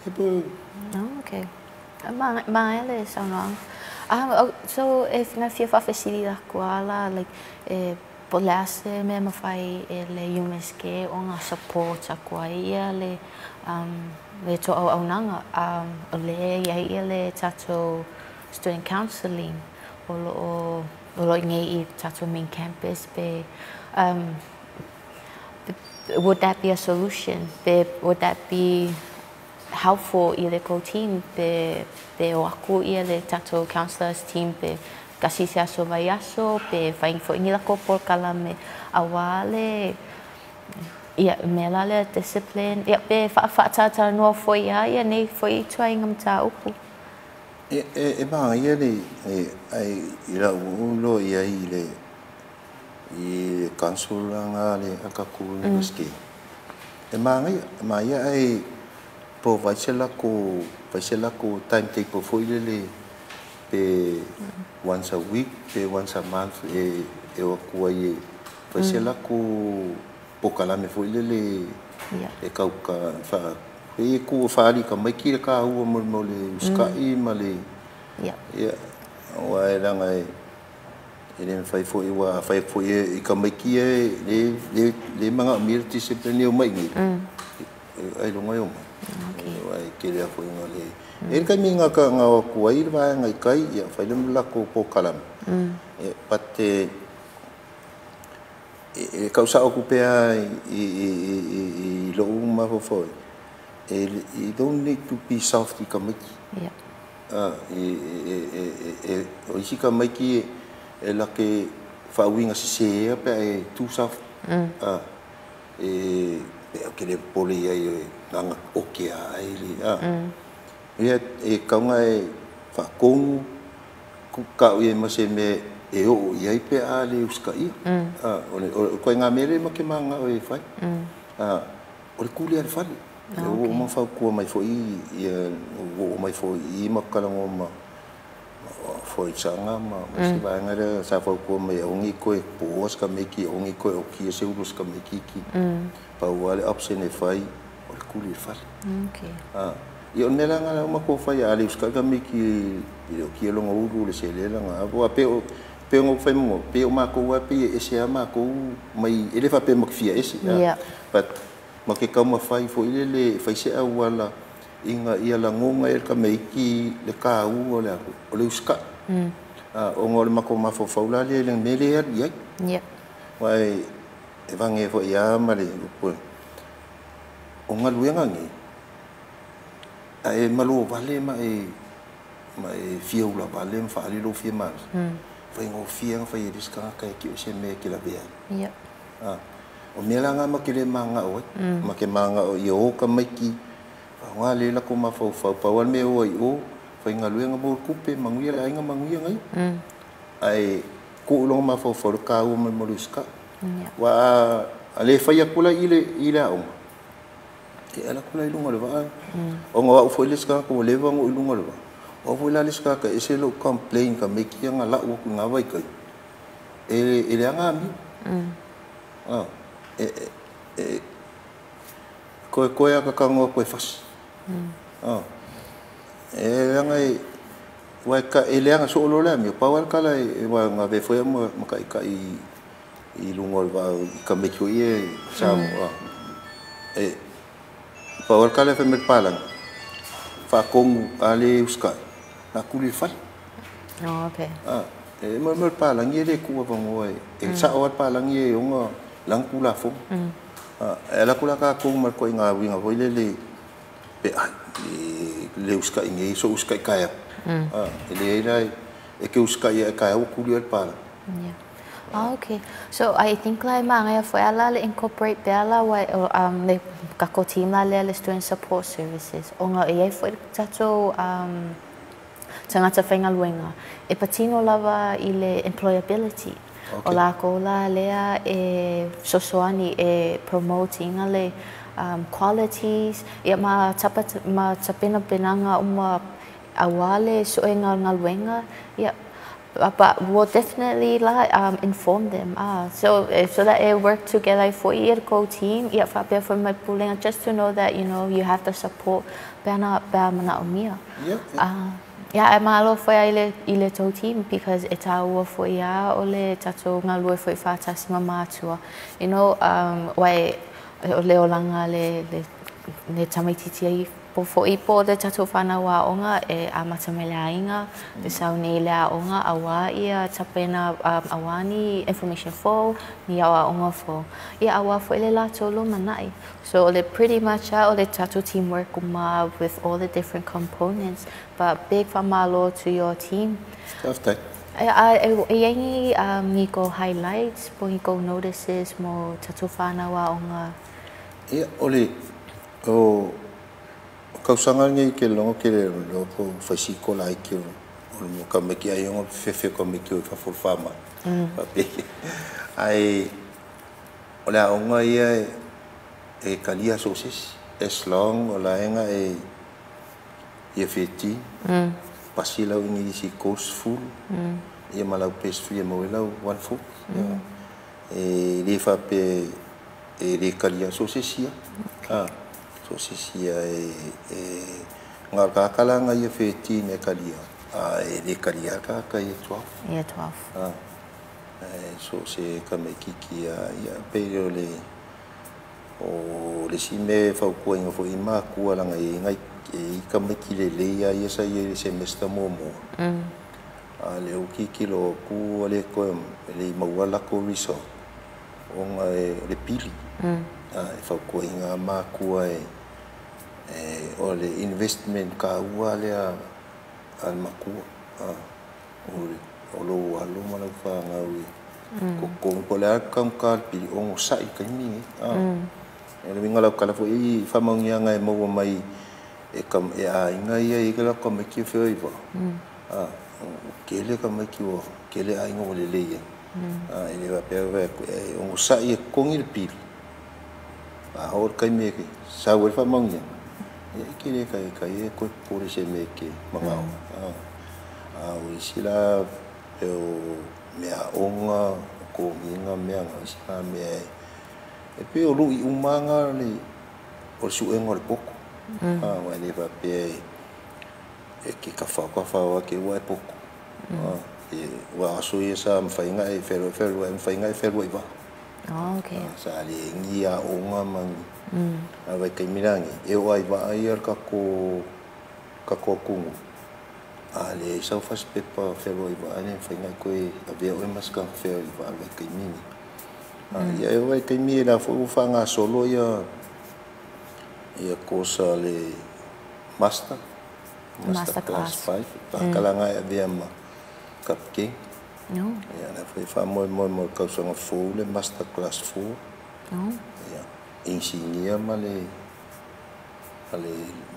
e po
okay Maele sound so if na fia whawhesiri la kuala like polase me mawhai e le UMSK o ngā support a kua ia le to au nanga o le ia le tato student counselling o lo ngai I tato main campus be would that be a solution would that be helpful I le co-team be o aku I le tato counselors team be kasi se aso vai aso pe fai fo ingi la ko por kala me awale ia me la le discipline ia pe fa tata no fo ia nei fo I trying am ta upu
e ba ia le ai ira ulo ia I le I kansulanga le akaku university e ma ia ai po vai se la ko timetable fo le pe once a week, pe once a month e o kua I vai se la ko pokala me foi le e kauka fa e ku fari ka mai ki ka u mo le uskai ma le ia wa era ngai ele fai foi wa fai foi I ka mai ki le manga mir discipline o mai ni ai lo ngai o ai ke le foi ngale e ka minga ka nga ku ai va ngai kai ia fai le la ko pokala e pate e causa ocupea I lo uma foi you don't need to be soft I kamiki o isi kamiki e la ke whawinga se pe e too soft e ke le poli ai nanga oke ai e kaunga e whakongu kuka ue mase me e o iai pe a le uskai o koe ngā mere ma ke manga o e whai o le kuli a le whali o ma whau kua mai fo o mai fo I ma kalango ma fo I sanga ma si vaenga rea sa whau kua mai ongi koe po oska meki ongi koe o kia se urus ka meki ki pa wale option e whai o le kuli a le whali I o nela ngā ma kua whai a le uskai ka meki I o kia longa uru le se lela ngā apo a pe ngo fai mo pe o mako wa pe ese a mako mai ele fa pe makfia ese but ma ke kama fai fo ile le fai se a wala inga ia la ngonga e ka meiki le ka u o le uska o ngol mako ma fo faula le mele ia wai e vange fo ia mare po o ngaluenga ngi ai malo vale mai fiula vale fa ali lo fie mas fai ngo fiang fai diska kai ki se me ki la bea o me la nga ma ki le manga o ma ke manga o yo ka mai ki wa le la ko ma fo pa wal me o fai nga luenga mo kupe manguia la nga manguia ngai ai ku lo ma fo ka o mo luska wa ale fai akula ile o ke ala kula ilunga le va o nga o fo le ska ko le va ngo ilunga le va o voila liska ka ese lo complain ka me ki nga la o ku nga vai kai e le anga mi ko ka ka ngo ko fas e anga wa ka ele anga so lo la mi pa wal kala e wa nga ve foi mo ka I lungol va ka me ki e sa e pa wal kala fe me palang fa kongu ale uskai na kuli fal
Oh, okay.
Mo palangi le ku vango e sa o palangi o nga lang kula fo. Ela kula ka ku mar ko nga winga ho le pe le uska inge so uska kaya. Le dai e ke uska ia kaya o ku le pala.
Yeah. Oh, okay. So I think like mga foi ala le incorporate bela wa le kako team la le student support services. O nga e foi tato tangata whainga luenga. E patino lava I le employability. O la ko la lea e sosoani e promoting le qualities. Ia ma tapena benanga uma awale so e nga luenga. Ia but we'll definitely inform them. So that they work together for your team. Yeah, for my pooling, just to know that you have the support. Yeah, I'm alo for ile to team because it's our for ya ole tato ngalu for fata sima matua. Why ole olanga le tamaiti po ipo de tato fana wa onga e amatamela inga de saunela onga awa ia tapena awani information fo ni awa onga fo ia awa fo ele la tolo manai so ole pretty much ole tato teamwork with all the different components but big famalo to your team any niko highlights po niko notices mo tato fana wa onga
ia ole kausanga ngai ke longo ke lo ko fasiko lai ke o mo ka me ki ai ngo fefe ko me ki fa for fama ai ola onga ia e kalia sosis es long ola enga e feti pasila ni si course full e malau pes fia mo la one full e le fa pe e le kalia sosis ia sosisia ngaka kalanga ia feti ne kalia le kalia ka ia 12
ia 12
so se kame kiki ia pero le o le sime fa ko ingo fo ima ku ala ngai kame ki le ia ia sa ia semester momo le o kiki lo ku le ko le mawala ko riso on le pili fa ko inga ma ku o le investment ka ua lea al makua o lo alo mana fa ngawi ko le kam ka pi o sai ka ni e le ngala kala fo I fa mangia ngai mo mai e kam e a ngai e kala kam ki fe iwa ke le kam ki o ke le ai ngole le e le va pe o sai ko ngil pi a hor kai me ki sa wel fa mangia kire kai ko por ese me que mangao o sila eu me onga ko minga me anga sila me e pe o lui umanga le o su engol pouco wa le va pe e ki ka fa wa ke wa pouco e wa so esa mfainga e fero mfainga e fero iba
okay
sa le ngia onga mang vai kai mirangi e wai va ai ka ko kungu ale so fast paper fero iba ane fainga ko e ave o mas ka fero iba vai kai mini ia e vai kai mi la fo fanga solo ia cosa le master class 5 pa kalanga ave ma kapke no ia na foi famo mo ka so ngo fo le master class 4 no ia engineer male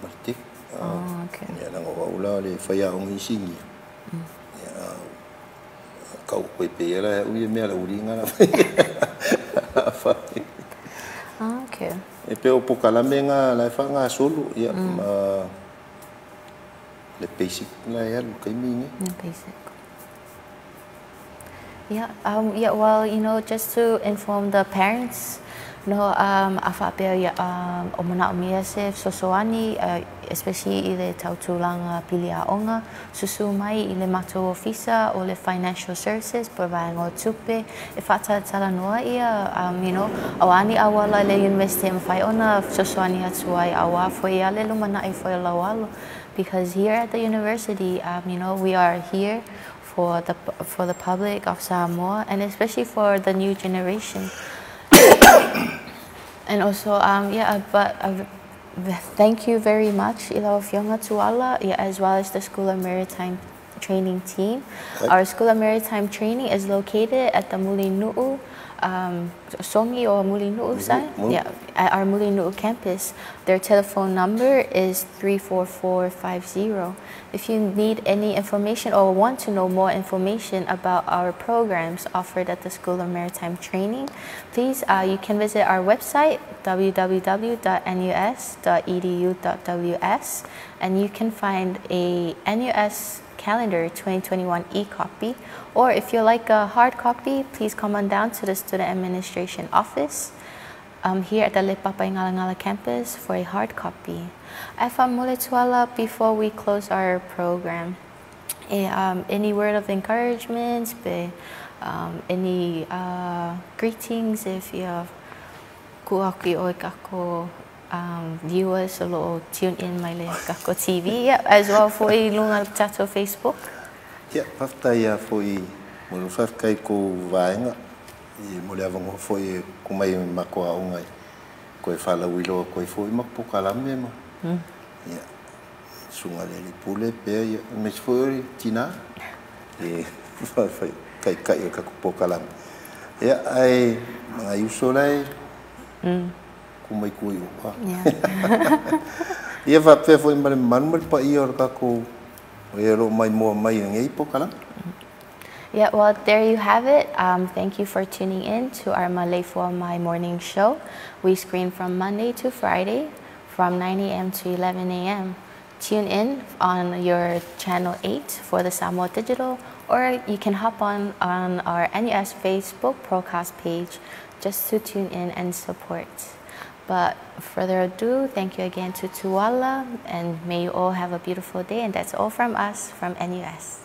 martik okay ya na ula le faya un engineer ya kau ko pe era u me la uringa la
okay
e pe o pokala menga la fanga solo ya le basic la ya lu kai mini
basic yeah well just to inform the parents no afape ya omana omia se sosoani especially ile tautulanga pilia onga susu mai ile mato officer o le financial services provide ngo tupe e fata tala noa ia awani awala le university mfai ona sosoani atuai awa foi ale lumana e foi lawalo because here at the university, you know, we are here for the public of Samoa, and especially for the new generation. And also, thank you very much, Ilo Fionga Tuala, as well as the School of Maritime Training team. Our School of Maritime Training is located at the Mulinu'u, Songi or Mulinu'u side? Yeah, at our Mulinu'u campus. Their telephone number is 34450. If you need any information or want to know more information about our programs offered at the School of Maritime Training, please, you can visit our website, www.nus.edu.ws, and you can find a NUS calendar 2021 e-copy, or if you like a hard copy, please come on down to the Student Administration Office here at the Lepapa Ngala campus for a hard copy. Before we close our program, any word of encouragement, any greetings if you have kuaki o kako viewers or tune in my kako TV, as well for lunga tato Facebook.
Yeah, paftai foi mo fafkai ko vaenga e mo le avongo foi ko mai makoa ongai ko e fala wilo ko e foi makpukala mema. Yeah. Sunga le pule pe me foi tina e fai kai kai ka kupokala. Yeah, ai ngai usolai kumai kui wa. Ia va pe foi mal mal pa ior ka ko ero mai mo mai ngai pokala.
Yeah, well, there you have it. Thank you for tuning in to our Maleifua Mai morning show. We screen from Monday to Friday from 9 a.m. to 11 a.m. Tune in on your channel 8 for the Samoa Digital, or you can hop on our NUS Facebook broadcast page just to tune in and support. But further ado, thank you again to Tuala, and may you all have a beautiful day. And that's all from us from NUS.